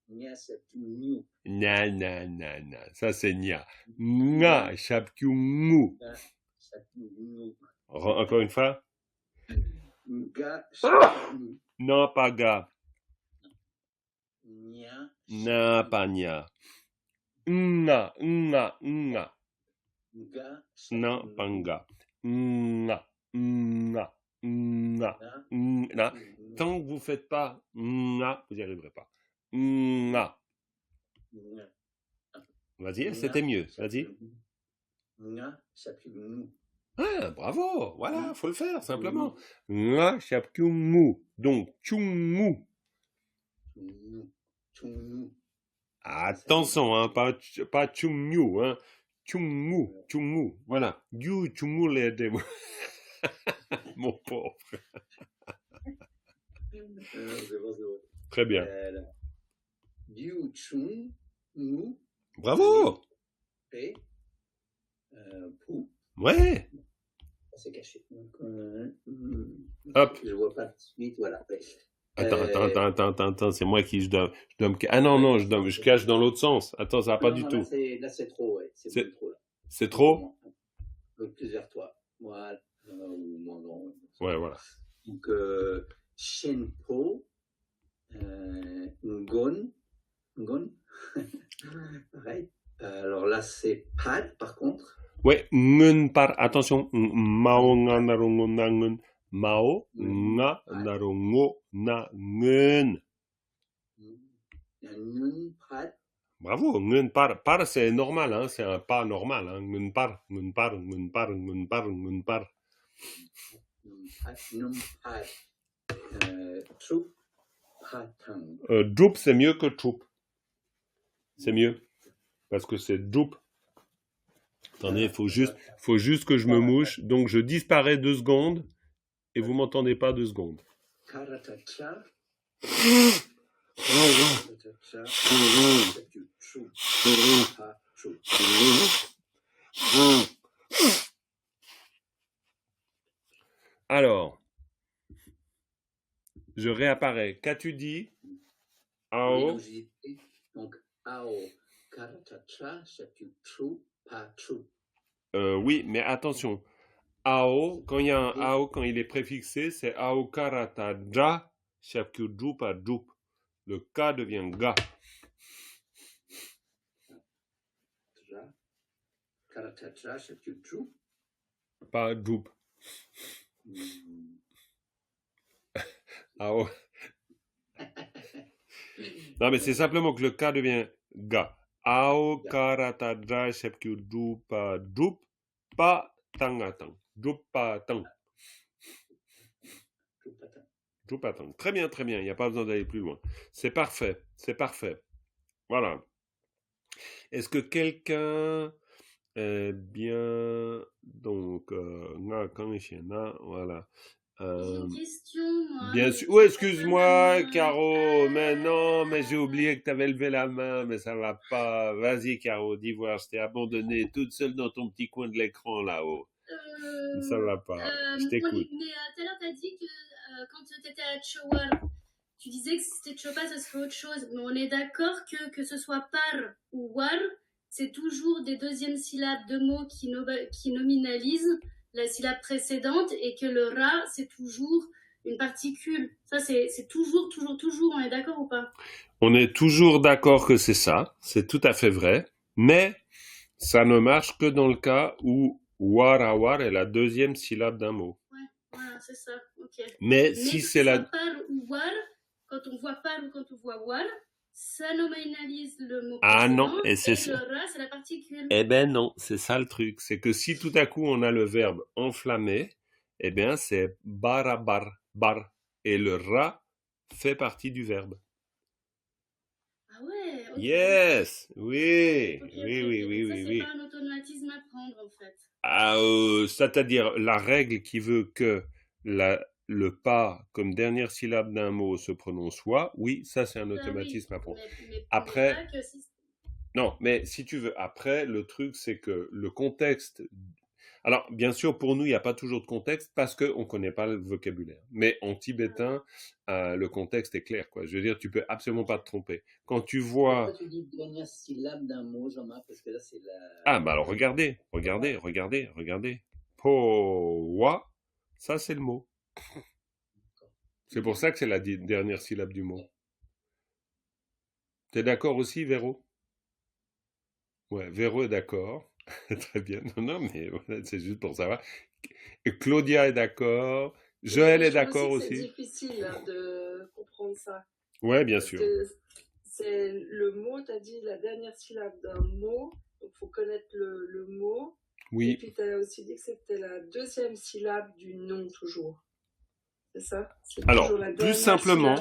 Na, ça c'est nya. Nga shapkyu mu. Encore une fois. Non, pas ga. Na, pas nya. Nga. Non, pas nga. Nga. Tant que vous faites pas nga, vous n'y arriverez pas. Nga. Vas-y, c'était mieux. Vas-y. Ah, bravo. Voilà, faut le faire, simplement. Nga shapkyu mu. Donc, chungu. Attention, hein, pas chungyu, hein. Chungu. Voilà. Gyu, chungu, les deux. Mon pauvre. C'est bon. Très bien. Gyu, chungu. Bravo. Et pou. Ouais. C'est caché. Donc, Hop. Je vois pas tout de suite, voilà. Attends, c'est moi qui je dois me... Ah non, je cache dans l'autre sens. Attends, ça va pas du tout. Là, c'est trop, ouais. C'est trop, là. C'est trop? Plus vers toi. Voilà. Non. Ouais, voilà. Donc, Shenpo, Ngon. Pareil. Alors là, c'est pad, par contre. Ouais, ngun par, attention, mao nga narongo na ngun. Mao nga narongo na ngun. Ngun pad. Bravo, ngun par. Par, c'est normal, hein, c'est un pas normal, hein. Ngun par. Troup, patang. Drup, c'est mieux que troup. C'est mieux. Parce que c'est drup. Attendez, faut juste que je me mouche. Donc, je disparais 2 secondes et vous m'entendez pas 2 secondes. Karatacha. Alors, je réapparais. Qu'as-tu dit? Ao. Donc, ao, karatacha, shapyu, pa, tru. Oui, mais attention. Ao, quand il y a un ao, quand il est préfixé, c'est ao karata ja, shapkyu, pa, drup. Le K devient Ga. Tra. Karatatra, cheptu, tru. Pas Drup. Hmm. Ah oh. Non, mais c'est simplement que le K devient Ga. Ao karatadra shepku drupa drup pa tangatang. Drupa tang. Drupata. Drupa tang. Très bien, très bien. Il n'y a pas besoin d'aller plus loin. C'est parfait. C'est parfait. Voilà. Est-ce que quelqu'un est bien. Donc, voilà. J'ai une question, moi. Bien sûr. Oh, excuse-moi, Caro. Mais non, mais j'ai oublié que tu avais levé la main, mais ça va pas. Vas-y, Caro, dis voir. Je t'ai abandonné toute seule dans ton petit coin de l'écran là-haut. Ça va pas. Je t'écoute. Mais tout à l'heure, tu as dit que quand tu étais à Chowar, tu disais que si c'était Chopa, ça serait autre chose. Mais on est d'accord que ce soit par ou war, c'est toujours des deuxièmes syllabes de mots qui nominalisent la syllabe précédente et que le ra, c'est toujours une particule. Ça, c'est toujours, on est d'accord ou pas? On est toujours d'accord que c'est ça. C'est tout à fait vrai. Mais ça ne marche que dans le cas où war est la deuxième syllabe d'un mot. Ouais, voilà, c'est ça. Ok. Mais si c'est la. Par ou war, quand on voit par ou quand on voit war, ça nominalise le mot Ah précédent, non, et c'est ça. le ra, c'est la particule. Eh ben non, c'est ça le truc. C'est que si tout à coup on a le verbe enflammer, eh bien c'est barabar, bar. Et le ra fait partie du verbe. Ah ouais, ok. Yes, oui, Ok, oui. Ça, c'est pas un automatisme à prendre, en fait. Ah, c'est-à-dire la règle qui veut que le pas comme dernière syllabe d'un mot se prononce wa, oui, ça c'est un automatisme à prendre. Mais Après, pas que si... non, mais si tu veux, après, le truc c'est que le contexte. Alors, bien sûr, pour nous, il n'y a pas toujours de contexte parce qu'on ne connaît pas le vocabulaire. Mais en tibétain, le contexte est clair, quoi. Je veux dire, tu peux absolument pas te tromper. Quand tu vois... Pourquoi tu dis dernière syllabe d'un mot, Jean-Marc? Parce que là, c'est la... Ah, bah alors regardez. Po, wa, ça c'est le mot. C'est pour ça que c'est la dernière syllabe du mot. T'es d'accord aussi, Véro? Ouais, Véro est d'accord. Très bien. Non, mais voilà, c'est juste pour savoir. Et Claudia est d'accord. Joël est d'accord aussi. C'est difficile de comprendre ça. Ouais, bien Parce sûr. que c'est le mot, tu as dit la dernière syllabe d'un mot, donc il faut connaître le mot. Oui. Et puis tu as aussi dit que c'était la deuxième syllabe du nom toujours. C'est ça? Alors, plus simplement,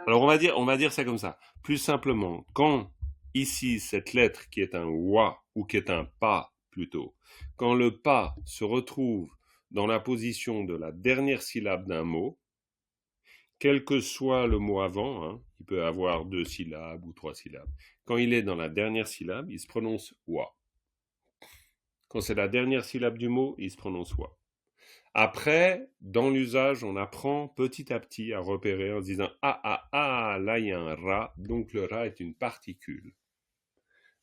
alors on va dire ça comme ça. Plus simplement, quand ici cette lettre qui est un wa ou qui est un pa plutôt, quand le pa se retrouve dans la position de la dernière syllabe d'un mot, quel que soit le mot avant, hein, il peut avoir 2 syllabes ou 3 syllabes. Quand il est dans la dernière syllabe, il se prononce wa. Quand c'est la dernière syllabe du mot, il se prononce wa. Après, dans l'usage, on apprend petit à petit à repérer en se disant « Ah, là il y a un ra », donc le ra est une particule.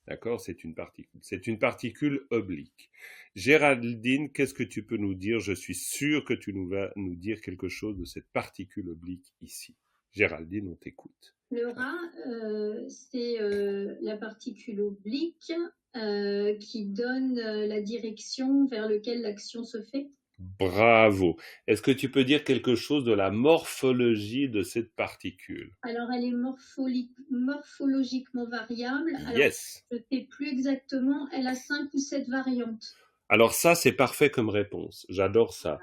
D'accord? C'est une particule. C'est une particule oblique. Géraldine, qu'est-ce que tu peux nous dire? Je suis sûr que tu vas nous dire quelque chose de cette particule oblique ici. Géraldine, on t'écoute. Le ra, c'est la particule oblique qui donne la direction vers laquelle l'action se fait. Bravo. Est-ce que tu peux dire quelque chose de la morphologie de cette particule? Alors, elle est morphologiquement variable. Alors, yes. Je ne sais plus exactement. Elle a 5 ou 7 variantes. Alors ça, c'est parfait comme réponse. J'adore ça.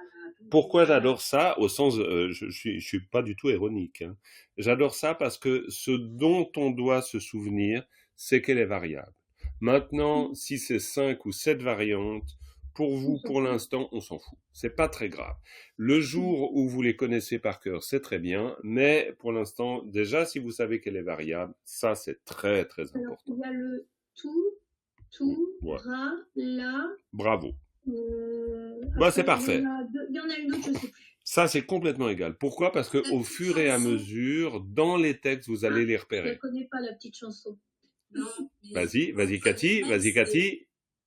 Pourquoi j'adore ça? Au sens, je suis pas du tout ironique. Hein. J'adore ça parce que ce dont on doit se souvenir, c'est qu'elle est variable. Maintenant, si c'est 5 ou 7 variantes, pour vous, pour l'instant, on s'en fout. C'est pas très grave. Le jour où vous les connaissez par cœur, c'est très bien, mais pour l'instant, déjà, si vous savez qu'elle est variable, ça, c'est très, très important. Alors, il y a le tout, ouais. Ra, la. Bravo. C'est parfait. Il y en a une autre, je ne sais plus. Ça, c'est complètement égal. Pourquoi? Parce que au fur et à mesure, dans les textes, vous allez les repérer. Je ne connais pas la petite chanson. Non. Vas-y, Cathy.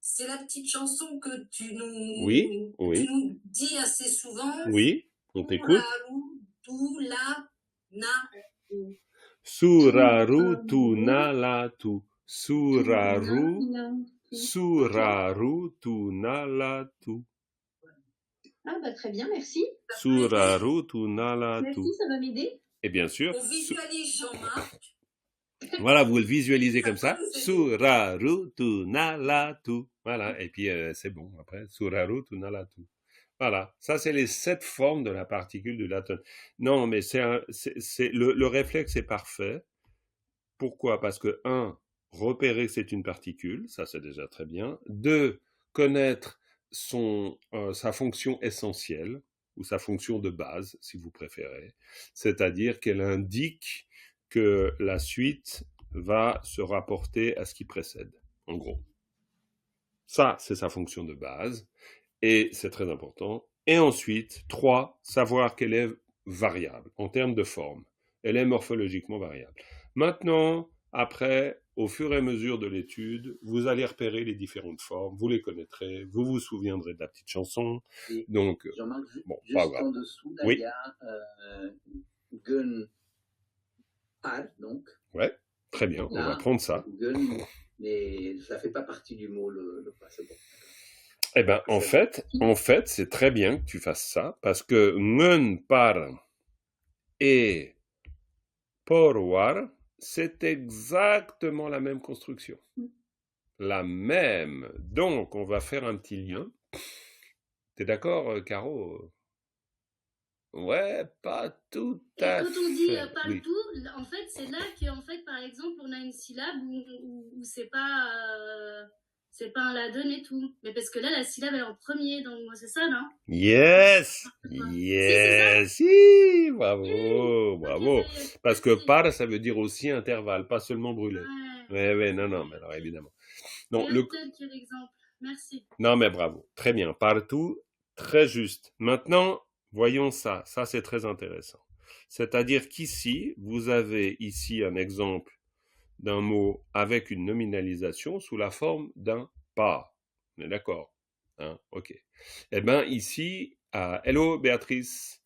C'est la petite chanson que tu nous, oui. Tu nous dis assez souvent. Oui, on t'écoute. Tu, la, na. Suraru tu nalatu. Suraru tu nalatu. Ah bah très bien, merci. Suraru tu nalatu. Merci, ça va m'aider. Et bien sûr, On visualise Jean-Marc. voilà, vous le visualisez comme ça. Suraru tu nalatu. Voilà, et puis c'est bon après. Suraru tu nalatu. Voilà, ça c'est les 7 formes de la particule du latin. Non, mais le réflexe est parfait. Pourquoi? Parce que 1, repérer que c'est une particule, ça c'est déjà très bien. 2, connaître sa fonction essentielle, ou sa fonction de base, si vous préférez. C'est-à-dire qu'elle indique que la suite va se rapporter à ce qui précède, en gros. Ça, c'est sa fonction de base, et c'est très important. Et ensuite, 3, savoir qu'elle est variable, en termes de forme. Elle est morphologiquement variable. Maintenant, après, au fur et à mesure de l'étude, vous allez repérer les différentes formes, vous les connaîtrez, vous vous souviendrez de la petite chanson. Et Donc, Jean-Marc, bon, juste pas grave. en dessous, là, Oui. il y a gun par, donc. Ouais, très bien, on va prendre ça. Gun, mais ça fait pas partie du mot le pas, c'est bon. Eh ben, en fait, c'est très bien que tu fasses ça, parce que ngun par et porwar, c'est exactement la même construction. La même. Donc, on va faire un petit lien. T'es d'accord, Caro? Ouais, pas tout Et à quand on dit fait. partout, en fait, c'est là que, en fait, par exemple, on a une syllabe où c'est pas un la donne et tout. Mais parce que là, la syllabe elle est en premier, donc c'est ça, non? Yes! Yes! Si, bravo, Oui. bravo. Ok, ça y est. Parce que Merci. par, ça veut dire aussi intervalle, pas seulement brûler. Ouais. Ouais, non, mais alors évidemment. Non, Quel exemple. Merci. Non, mais bravo. Très bien. Partout, très juste. Maintenant, voyons ça. Ça, c'est très intéressant. C'est-à-dire qu'ici, vous avez ici un exemple d'un mot avec une nominalisation sous la forme d'un pas. On est d'accord? Hein? Ok. Eh bien, ici, hello Béatrice,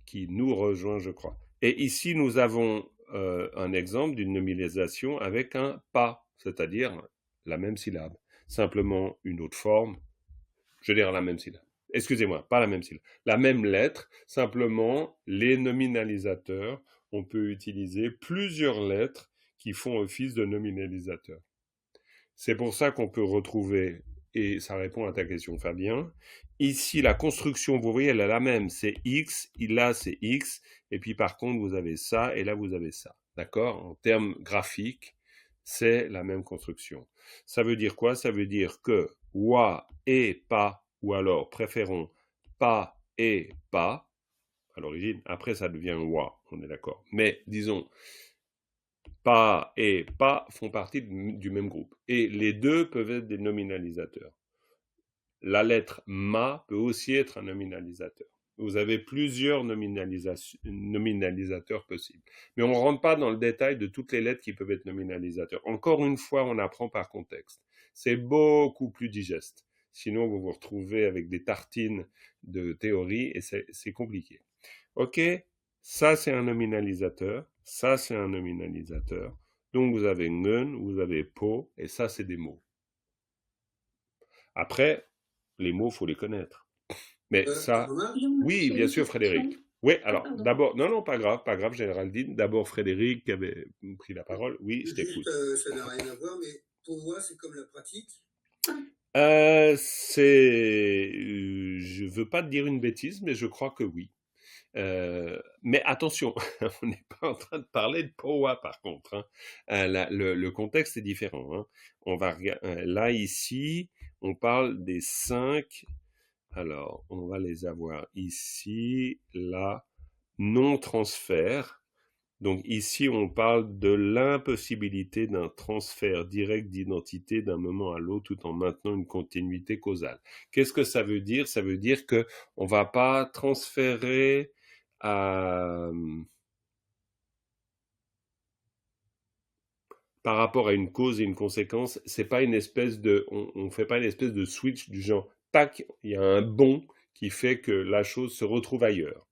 qui nous rejoint, je crois. Et ici, nous avons un exemple d'une nominalisation avec un pas, c'est-à-dire la même syllabe. Simplement une autre forme, je veux dire la même syllabe. Excusez-moi, pas la même syllabe. La même lettre, simplement les nominalisateurs, on peut utiliser plusieurs lettres qui font office de nominalisateur. C'est pour ça qu'on peut retrouver, et ça répond à ta question Fabien, ici la construction, vous voyez, elle est la même, c'est X, là c'est X, et puis par contre vous avez ça, et là vous avez ça. D'accord? En termes graphiques, c'est la même construction. Ça veut dire quoi? Ça veut dire que wa et pas, ou alors préférons pas et pas, à l'origine, après ça devient wa, on est d'accord. Mais disons, pas et pas font partie du même groupe. Et les deux peuvent être des nominalisateurs. La lettre ma peut aussi être un nominalisateur. Vous avez plusieurs nominalisateurs possibles. Mais on ne rentre pas dans le détail de toutes les lettres qui peuvent être nominalisateurs. Encore une fois, on apprend par contexte. C'est beaucoup plus digeste. Sinon, vous vous retrouvez avec des tartines de théorie et c'est compliqué. Ok? Ça, c'est un nominalisateur. Ça, c'est un nominalisateur. Donc, vous avez ngun, vous avez po, et ça, c'est des mots. Après, les mots, faut les connaître. Mais ça, oui, bien sûr, Frédéric. Oui, alors, d'abord, non, pas grave, Géraldine. D'abord, Frédéric qui avait pris la parole. Oui, je t'écoute. Ça n'a rien à voir, mais pour moi, c'est comme la pratique. Je veux pas te dire une bêtise, mais je crois que oui. Mais attention, on n'est pas en train de parler de Powa par contre. Hein. Le contexte est différent. Hein. On va là ici, on parle des 5. Alors, on va les avoir ici, là, non-transfert. Donc ici, on parle de l'impossibilité d'un transfert direct d'identité d'un moment à l'autre tout en maintenant une continuité causale. Qu'est-ce que ça veut dire? Ça veut dire que on va pas transférer par rapport à une cause et une conséquence. C'est pas une espèce de, on fait pas une espèce de switch du genre, tac, il y a un bond qui fait que la chose se retrouve ailleurs.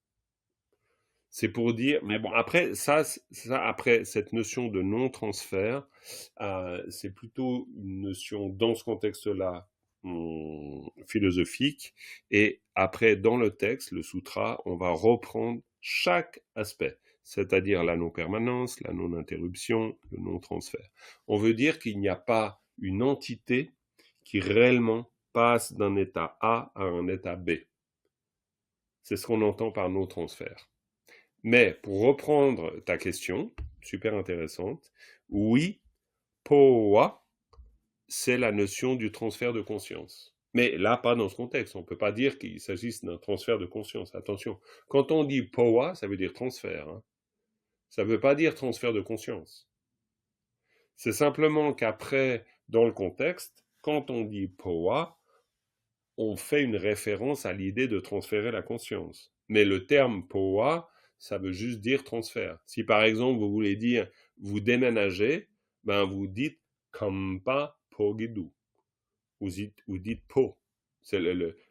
C'est pour dire, mais bon, après, après, cette notion de non-transfert, c'est plutôt une notion, dans ce contexte-là, philosophique. Et après, dans le texte, le sutra, on va reprendre chaque aspect, c'est-à-dire la non-permanence, la non-interruption, le non-transfert. On veut dire qu'il n'y a pas une entité qui réellement passe d'un état A à un état B. C'est ce qu'on entend par non-transfert. Mais pour reprendre ta question, super intéressante, oui, poa, c'est la notion du transfert de conscience. Mais là, pas dans ce contexte. On ne peut pas dire qu'il s'agisse d'un transfert de conscience. Attention, quand on dit poa, ça veut dire transfert. Hein. Ça ne veut pas dire transfert de conscience. C'est simplement qu'après, dans le contexte, quand on dit poa, on fait une référence à l'idée de transférer la conscience. Mais le terme poa, ça veut juste dire transfert. Si par exemple vous voulez dire vous déménagez, ben vous dites kampa pogidu. Vous dites po. C'est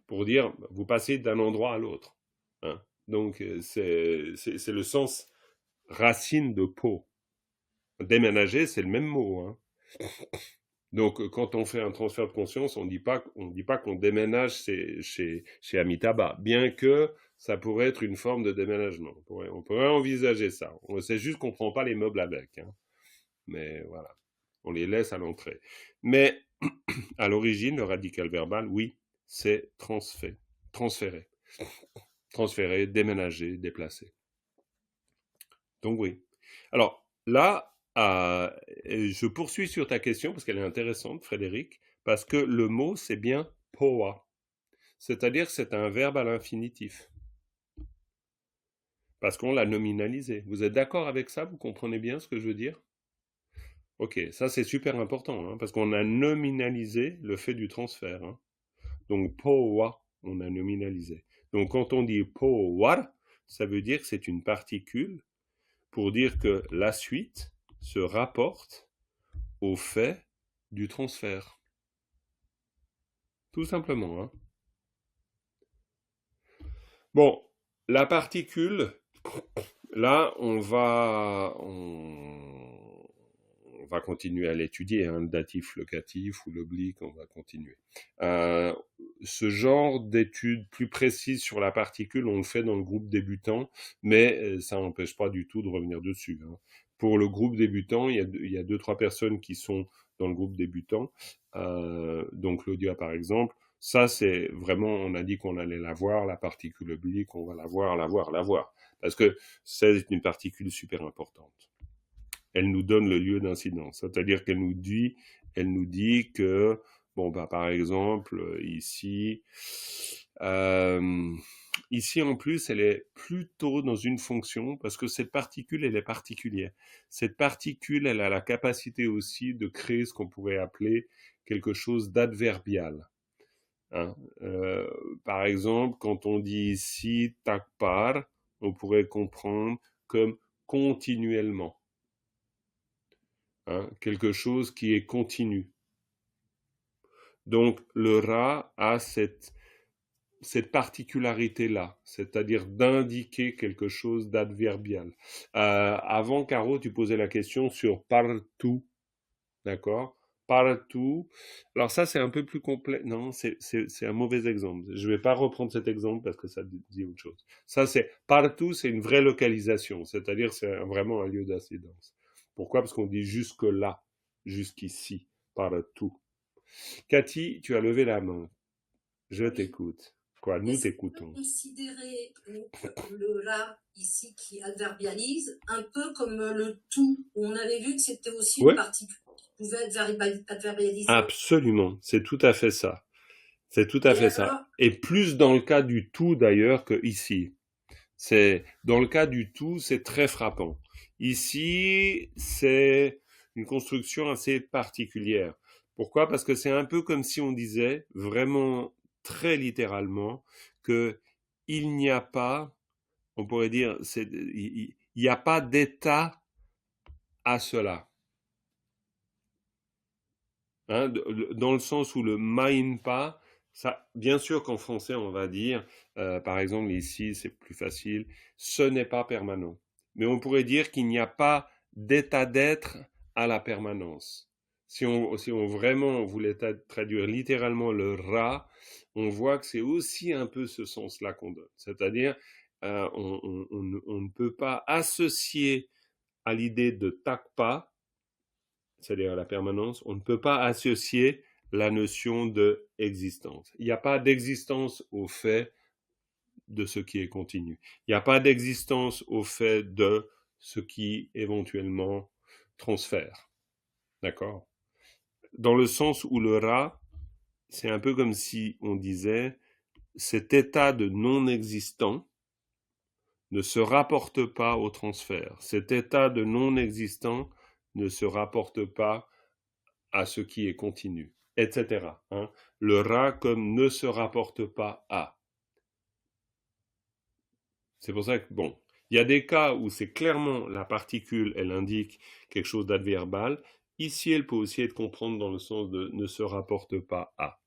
pour dire vous passez d'un endroit à l'autre. Hein. Donc c'est le sens racine de po. Déménager, c'est le même mot. Hein. Donc, quand on fait un transfert de conscience, on dit pas qu'on déménage chez Amitabha, bien que ça pourrait être une forme de déménagement. On pourrait envisager ça. C'est juste qu'on prend pas les meubles avec. Hein. Mais voilà, on les laisse à l'entrée. Mais à l'origine, le radical verbal, oui, c'est transférer, déménager, déplacer. Donc oui. Alors là, je poursuis sur ta question parce qu'elle est intéressante, Frédéric, parce que le mot, c'est bien poa. C'est-à-dire que c'est un verbe à l'infinitif. Parce qu'on l'a nominalisé. Vous êtes d'accord avec ça? Vous comprenez bien ce que je veux dire? Ok, ça c'est super important, hein, parce qu'on a nominalisé le fait du transfert. Hein. Donc poa, on a nominalisé. Donc quand on dit poa, ça veut dire que c'est une particule pour dire que la suite se rapporte au fait du transfert. Tout simplement. Hein. Bon, la particule, là, on va continuer à l'étudier, hein, le datif, locatif ou l'oblique, on va continuer. Ce genre d'études plus précises sur la particule, on le fait dans le groupe débutant, mais ça n'empêche pas du tout de revenir dessus. Hein. Pour le groupe débutant, il y a 2-3 personnes qui sont dans le groupe débutant. Donc Claudia, par exemple, ça c'est vraiment, on a dit qu'on allait la voir, la particule oblique, on va la voir. Parce que c'est une particule super importante. Elle nous donne le lieu d'incidence. C'est-à-dire qu'elle nous dit que, bon, bah, par exemple, ici, en plus, elle est plutôt dans une fonction, parce que cette particule, elle est particulière. Cette particule, elle a la capacité aussi de créer ce qu'on pourrait appeler quelque chose d'adverbial. Hein. Par exemple, quand on dit ici takpar, on pourrait comprendre comme continuellement. Hein, quelque chose qui est continu. Donc le ra a cette particularité-là, c'est-à-dire d'indiquer quelque chose d'adverbial. Avant, Caro, tu posais la question sur partout, d'accord? Partout. Alors ça, c'est un peu plus complet. Non, c'est un mauvais exemple. Je ne vais pas reprendre cet exemple parce que ça dit autre chose. Ça, c'est partout, c'est une vraie localisation, c'est-à-dire c'est vraiment un lieu d'incidence. Pourquoi? Parce qu'on dit jusque là, jusqu'ici, partout. Cathy, tu as levé la main. Je t'écoute. Quoi, nous t'écoutons. On peut considérer le là, ici, qui adverbialise, un peu comme le tout, où on avait vu que c'était aussi une particule qui pouvait adverbialiser. Absolument, c'est tout à fait ça. C'est tout à fait ça. Et plus dans le cas du tout d'ailleurs que ici. Dans le cas du tout, c'est très frappant. Ici, c'est une construction assez particulière. Pourquoi? Parce que c'est un peu comme si on disait, vraiment très littéralement, que il n'y a pas, on pourrait dire, il n'y a pas d'état à cela. Hein, dans le sens où le mainpa, Ça, bien sûr qu'en français, on va dire, par exemple, ici, c'est plus facile, ce n'est pas permanent. Mais on pourrait dire qu'il n'y a pas d'état d'être à la permanence. Si on vraiment voulait traduire littéralement le ra, on voit que c'est aussi un peu ce sens-là qu'on donne. C'est-à-dire, on ne peut pas associer à l'idée de takpa, c'est-à-dire la permanence, on ne peut pas associer la notion de existence. Il n'y a pas d'existence au fait de ce qui est continu. Il n'y a pas d'existence au fait de ce qui éventuellement transfère. D'accord? Dans le sens où le ra, c'est un peu comme si on disait cet état de non-existant ne se rapporte pas au transfert. Cet état de non-existant ne se rapporte pas à ce qui est continu, etc. Hein. Le ra comme ne se rapporte pas à. C'est pour ça que, bon, il y a des cas où c'est clairement la particule, elle indique quelque chose d'adverbal. Ici, elle peut aussi être comprendre dans le sens de ne se rapporte pas à.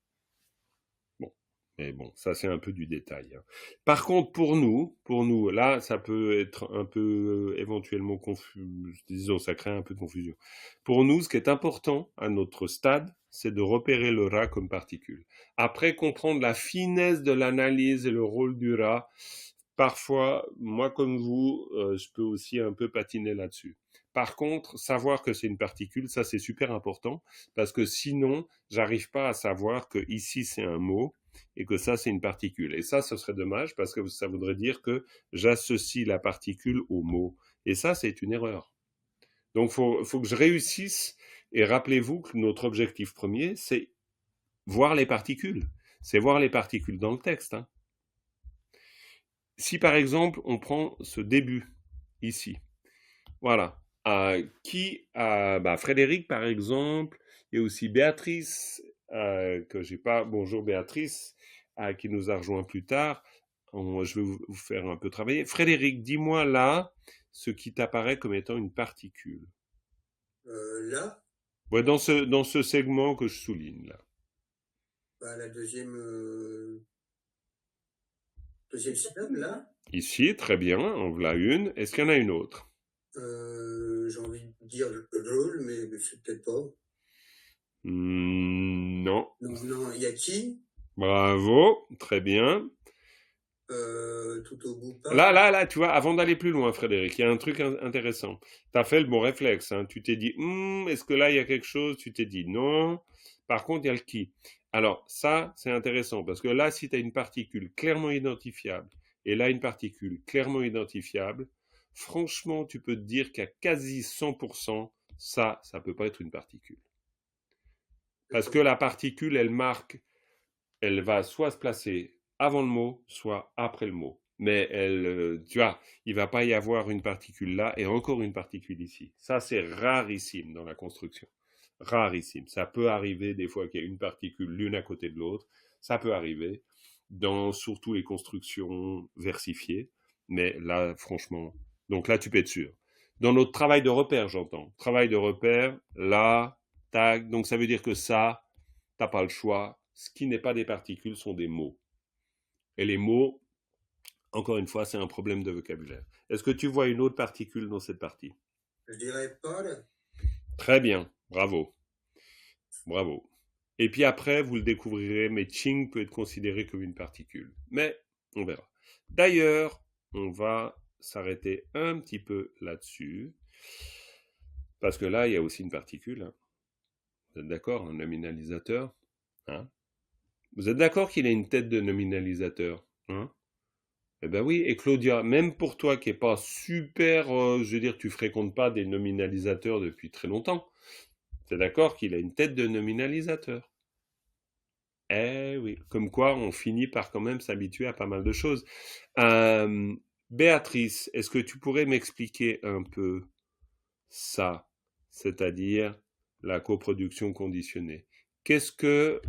Bon, mais bon, ça c'est un peu du détail. Hein. Par contre, pour nous, là, ça peut être un peu éventuellement confus, disons, ça crée un peu de confusion. Pour nous, ce qui est important à notre stade, c'est de repérer le ra comme particule. Après, comprendre la finesse de l'analyse et le rôle du ra, parfois, moi comme vous, je peux aussi un peu patiner là-dessus. Par contre, savoir que c'est une particule, ça c'est super important, parce que sinon, j'arrive pas à savoir que ici c'est un mot et que ça c'est une particule. Et ça, ce serait dommage, parce que ça voudrait dire que j'associe la particule au mot. Et ça, c'est une erreur. Donc, faut que je réussisse, et rappelez-vous que notre objectif premier, c'est voir les particules. C'est voir les particules dans le texte, hein. Si par exemple, on prend ce début, ici, voilà, Frédéric par exemple, et aussi Béatrice, que j'ai pas, bonjour Béatrice, qui nous a rejoint plus tard, je vais vous faire un peu travailler. Frédéric, dis-moi là, ce qui t'apparaît comme étant une particule. Là, Ouais, dans ce segment que je souligne là. la deuxième syllabe, là. Ici, très bien, en voilà une. Est-ce qu'il y en a une autre? J'ai envie de dire drôle, mais c'est peut-être pas. Non. Non, il y a qui? Bravo, très bien. Tout au bout, pas. Là, tu vois, avant d'aller plus loin, Frédéric, il y a un truc intéressant. Tu as fait le bon réflexe, hein. Tu t'es dit, est-ce que là, il y a quelque chose? Tu t'es dit non. Par contre, il y a le qui. Alors, ça, c'est intéressant, parce que là, si tu as une particule clairement identifiable, et là, une particule clairement identifiable, franchement, tu peux te dire qu'à quasi 100%, ça peut pas être une particule. Parce que la particule, elle va soit se placer avant le mot, soit après le mot. Mais tu vois, il va pas y avoir une particule là et encore une particule ici. Ça, c'est rarissime dans la construction. Rarissime. Ça peut arriver des fois qu'il y ait une particule l'une à côté de l'autre. Ça peut arriver dans surtout les constructions versifiées. Mais là, franchement, donc là, tu peux être sûr. Dans notre travail de repère, j'entends. Travail de repère, là, tac. Donc ça veut dire que ça, t'as pas le choix. Ce qui n'est pas des particules sont des mots. Et les mots, encore une fois, c'est un problème de vocabulaire. Est-ce que tu vois une autre particule dans cette partie? Je dirais pas, là. Très bien, bravo. Bravo. Et puis après, vous le découvrirez, mais Ching peut être considéré comme une particule. Mais on verra. D'ailleurs, on va s'arrêter un petit peu là-dessus. Parce que là, il y a aussi une particule. Hein. Vous êtes d'accord, un nominalisateur, hein? Vous êtes d'accord qu'il a une tête de nominalisateur, hein? Eh ben oui, et Claudia, même pour toi qui est pas super, je veux dire, tu fréquentes pas des nominalisateurs depuis très longtemps, t'es d'accord qu'il a une tête de nominalisateur? Eh oui, comme quoi on finit par quand même s'habituer à pas mal de choses. Béatrice, est-ce que tu pourrais m'expliquer un peu ça, c'est-à-dire la coproduction conditionnée? Qu'est-ce que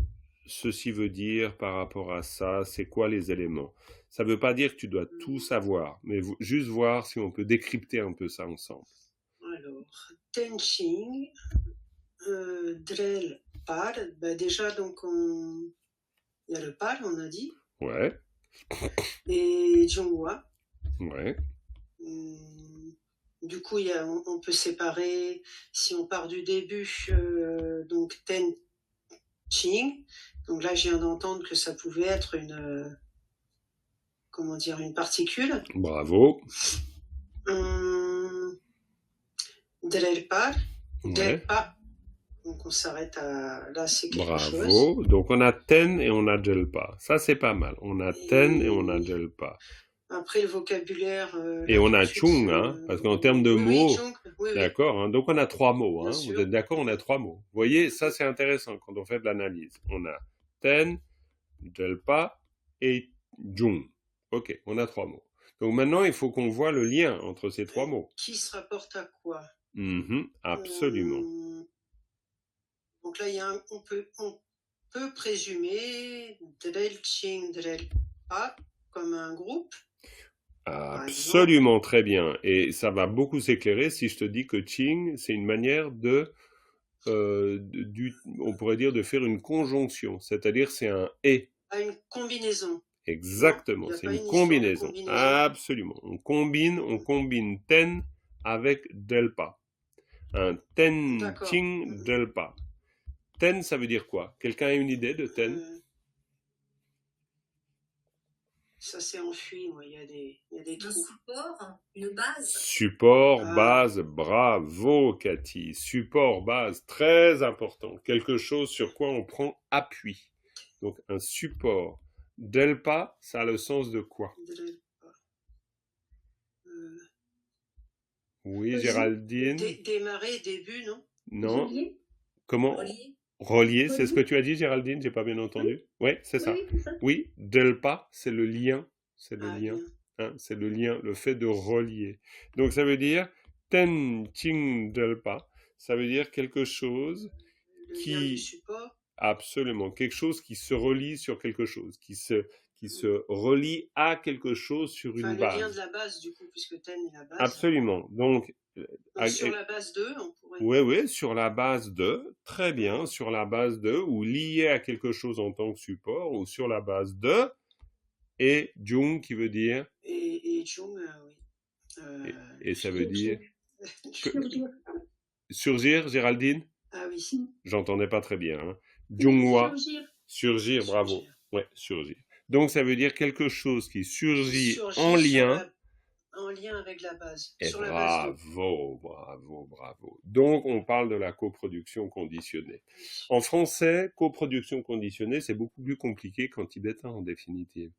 ceci veut dire par rapport à ça? C'est quoi les éléments? Ça ne veut pas dire que tu dois tout savoir, mais juste voir si on peut décrypter un peu ça ensemble. Alors, Tenching, Drel, Par, déjà donc il y a le Pal, on a dit, Ouais, et Zhonghua. ouais. Du coup, on peut séparer, si on part du début, donc Ten Ching. Donc là, je viens d'entendre que ça pouvait être une particule. Bravo. Delpa, Ouais. Delpa. Donc on s'arrête là, c'est quelque chose. Bravo. Donc on a Ten et on a Jelpa. Ça, c'est pas mal. On a Ten et on a Jelpa. Après, le vocabulaire... Et on a Chung, hein, parce qu'en termes de mots... Chung, oui. D'accord, hein, donc on a 3 mots. Hein, Bien sûr. vous êtes d'accord, on a 3 mots. Vous voyez, ça c'est intéressant quand on fait de l'analyse. On a Ten, Jelpa et Jung. Ok, on a 3 mots. Donc maintenant, il faut qu'on voit le lien entre ces 3 mots. Qui se rapporte à quoi? Absolument. Donc là, on peut présumer Drel Ching, Drel Pa comme un groupe. Absolument, très bien. Et ça va beaucoup s'éclairer si je te dis que Qing, c'est une manière on pourrait dire de faire une conjonction, c'est-à-dire c'est un et. Une combinaison. Exactement, c'est une combinaison. Absolument. On combine ten avec delpa. Un ten Qing delpa. Ten, ça veut dire quoi? Quelqu'un a une idée de ten? Ça s'est enfui, moi. Il y a des trous. Un support, une base. Support, base, bravo Cathy. Support, base, très important. Quelque chose sur quoi on prend appui. Donc un support. Delpa, ça a le sens de quoi? Oui, Géraldine. Démarrer, début, non? Non. Relier. Comment? Relier, c'est ce que tu as dit, Géraldine, j'ai pas bien entendu. Oui, c'est ça. Oui, delpa, c'est le lien. C'est le lien. Hein, c'est le lien, le fait de relier. Donc ça veut dire ten ching delpa. Ça veut dire quelque chose qui... Absolument. Quelque chose qui se relie sur quelque chose. Qui se relie à quelque chose sur une base. Le lien de la base, du coup, puisque ten est la base. Absolument. Donc sur la base 2, on pourrait... Oui, sur la base de, très bien, sur la base de, ou lié à quelque chose en tant que support, ou sur la base de, et Jung qui veut dire... Et Jung, oui. Et ça veut dire... Surgir, Géraldine? Ah oui. J'entendais pas très bien. Hein. Junghwa. Surgir, bravo. Ouais, surgir. Donc ça veut dire quelque chose qui surgit en lien... En lien avec la base. Et sur bravo, bravo. Donc, on parle de la coproduction conditionnée. En français, coproduction conditionnée, c'est beaucoup plus compliqué qu'en tibétain, en définitive.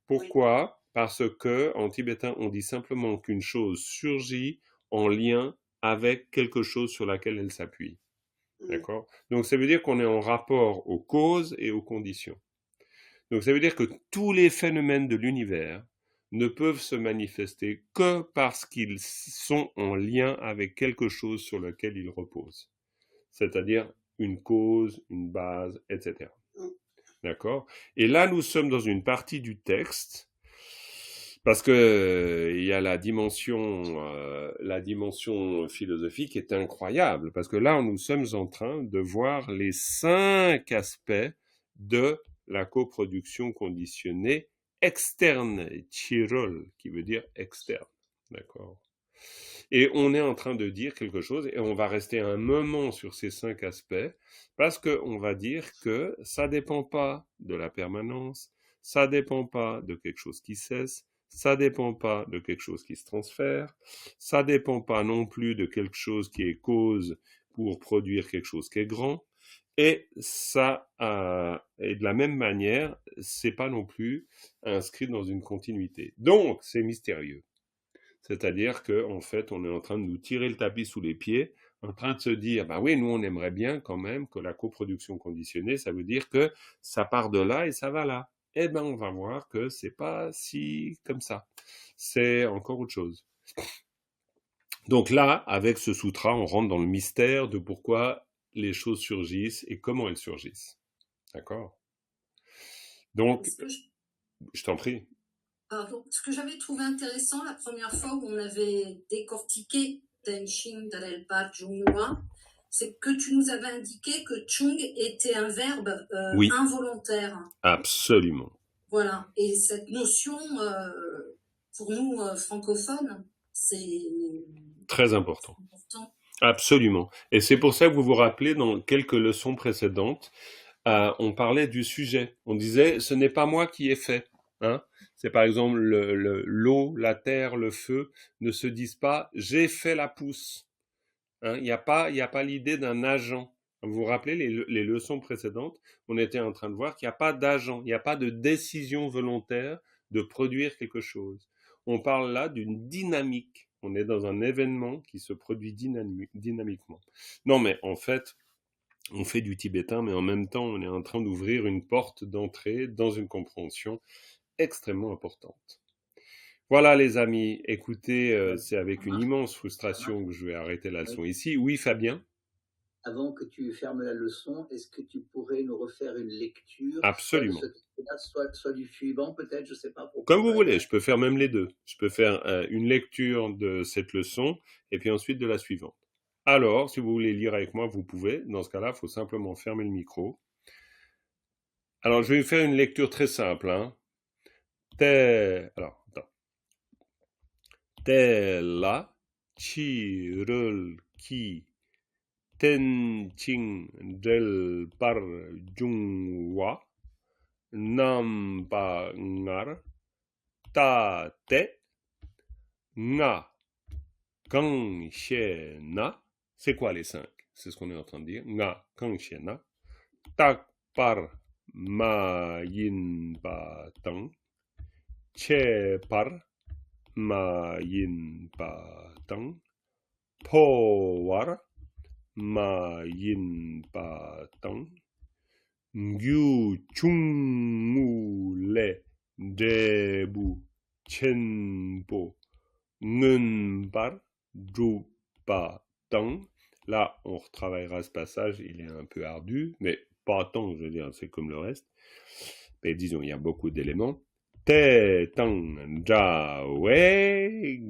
Pourquoi? Oui. Parce que, en tibétain, on dit simplement qu'une chose surgit en lien avec quelque chose sur laquelle elle s'appuie. D'accord? Donc, ça veut dire qu'on est en rapport aux causes et aux conditions. Donc, ça veut dire que tous les phénomènes de l'univers ne peuvent se manifester que parce qu'ils sont en lien avec quelque chose sur lequel ils reposent. C'est-à-dire une cause, une base, etc. D'accord? Et là, nous sommes dans une partie du texte, parce que il y a la dimension philosophique est incroyable, parce que là, nous sommes en train de voir les 5 aspects de la coproduction conditionnée externe, chirol, qui veut dire externe, d'accord? Et on est en train de dire quelque chose, et on va rester un moment sur ces 5 aspects, parce qu'on va dire que ça dépend pas de la permanence, ça dépend pas de quelque chose qui cesse, ça dépend pas de quelque chose qui se transfère, ça dépend pas non plus de quelque chose qui est cause pour produire quelque chose qui est grand, et ça, et de la même manière, c'est pas non plus inscrit dans une continuité. Donc, c'est mystérieux. C'est-à-dire que, en fait, on est en train de nous tirer le tapis sous les pieds, en train de se dire, bah oui, nous, on aimerait bien quand même que la coproduction conditionnée, ça veut dire que ça part de là et ça va là. Eh ben, on va voir que c'est pas si comme ça. C'est encore autre chose. Donc là, avec ce sutra, on rentre dans le mystère de pourquoi les choses surgissent et comment elles surgissent. D'accord? Donc, je t'en prie. Pardon. Ce que j'avais trouvé intéressant la première fois où on avait décortiqué Ten Ching, Delpa, Junghwa, c'est que tu nous avais indiqué que chung était un verbe Oui. involontaire. Absolument. Voilà. Et cette notion, pour nous francophones, c'est très important. important. Absolument. Et c'est pour ça que vous vous rappelez, dans quelques leçons précédentes, on parlait du sujet. On disait, ce n'est pas moi qui ai fait. Hein. C'est par exemple l'eau, la terre, le feu ne se disent pas, j'ai fait la pousse. Hein. Il n'y a pas l'idée d'un agent. Vous vous rappelez les leçons précédentes, on était en train de voir qu'il n'y a pas d'agent, il n'y a pas de décision volontaire de produire quelque chose. On parle là d'une dynamique. On est dans un événement qui se produit dynamiquement. Non, mais en fait, on fait du tibétain, mais en même temps, on est en train d'ouvrir une porte d'entrée dans une compréhension extrêmement importante. Voilà les amis, écoutez, c'est avec une immense frustration que je vais arrêter la leçon ici. Oui, Fabien ? Avant que tu fermes la leçon, est-ce que tu pourrais nous refaire une lecture? Absolument. Soit de ce texte-là, soit du suivant, peut-être, je ne sais pas. Comme vous voulez, je peux faire même les deux. Je peux faire une lecture de cette leçon et puis ensuite de la suivante. Alors, si vous voulez lire avec moi, vous pouvez. Dans ce cas-là, il faut simplement fermer le micro. Alors, je vais faire une lecture très simple. Hein. Alors, attends. Tela chirul ki tenching del par jungwa nampa ngar ta te nga kang na. C'est quoi les 5? C'est ce qu'on est en train de dire. Nga kang na. Tak par ma yin pa tang. Che par ma yin pa tang. Po war ma yin pa tang. Ngyu chung mu le debu chen po ngun par dru pa tang. Là, on retravaillera ce passage, il est un peu ardu, mais pas tant, je veux dire, c'est comme le reste. Mais disons, il y a beaucoup d'éléments. Te tang ja wei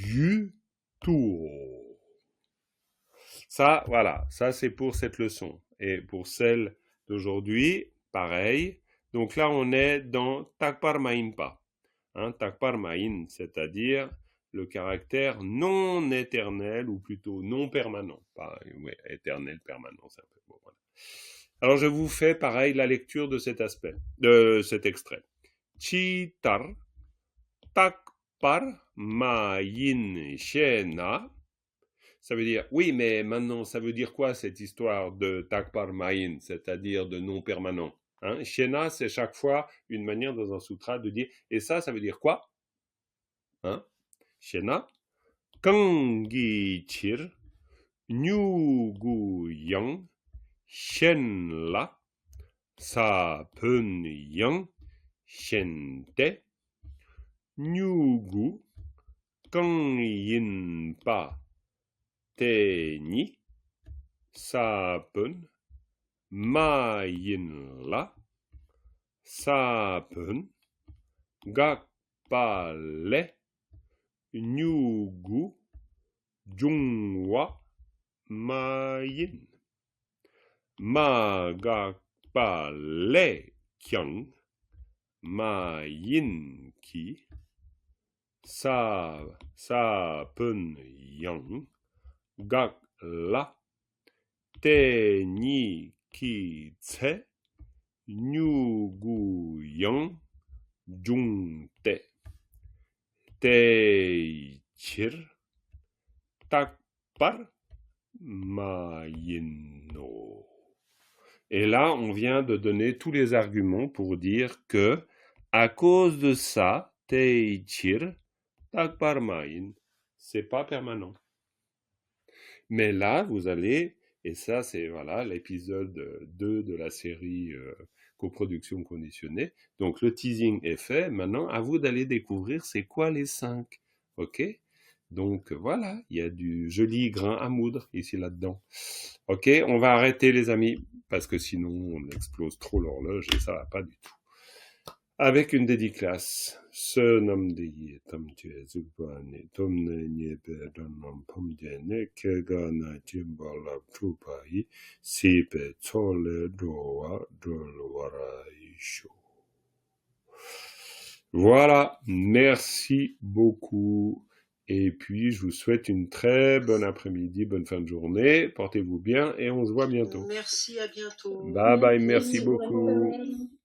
gu tour. Ça, voilà, ça c'est pour cette leçon. Et pour celle d'aujourd'hui, pareil. Donc là, on est dans takpar main pa. Hein, takpar main, c'est-à-dire le caractère non éternel, ou plutôt non permanent. Pas éternel, permanent, c'est un peu bon. Voilà. Alors je vous fais pareil la lecture de cet aspect, de cet extrait. Chitar takpar main shena. Ça veut dire, oui, mais maintenant, ça veut dire quoi cette histoire de takpar main, c'est-à-dire de non permanent? Hein? Shena, c'est chaque fois une manière dans un sutra de dire, et ça veut dire quoi? Hein? Shena, kangi chir, nyugu yang, shen la, sa pen yang, shen te, nyugu, kang yin pa, te ni, sa pen, ma yin la, sa pen, gak pa le, nyugu, jungwa, ma yin. Ma gak pa le kyang, ma yin ki, sa pen yang, gak la, te ni ki tse, nyugu yang, jung te. Te chir, tak par, ma yin no. Et là, on vient de donner tous les arguments pour dire que, à cause de ça, te chir, tak par ma yin, c'est pas permanent. Mais là, vous allez, et ça c'est voilà l'épisode 2 de la série coproduction conditionnée. Donc le teasing est fait, maintenant à vous d'aller découvrir c'est quoi les 5. Ok? Donc voilà, il y a du joli grain à moudre ici là-dedans. Ok, on va arrêter les amis, parce que sinon on explose trop l'horloge et ça va pas du tout. avec une dédicace. Ce nom de yi tam tue zubani tom ne nye pe donam pom ne kegana jimbala tupai sipe tsole doa dolwara isho. Voilà, merci beaucoup. Et puis, je vous souhaite une très bonne après-midi, bonne fin de journée. Portez-vous bien et on se voit bientôt. Merci, à bientôt. Bye bye, merci beaucoup. Merci.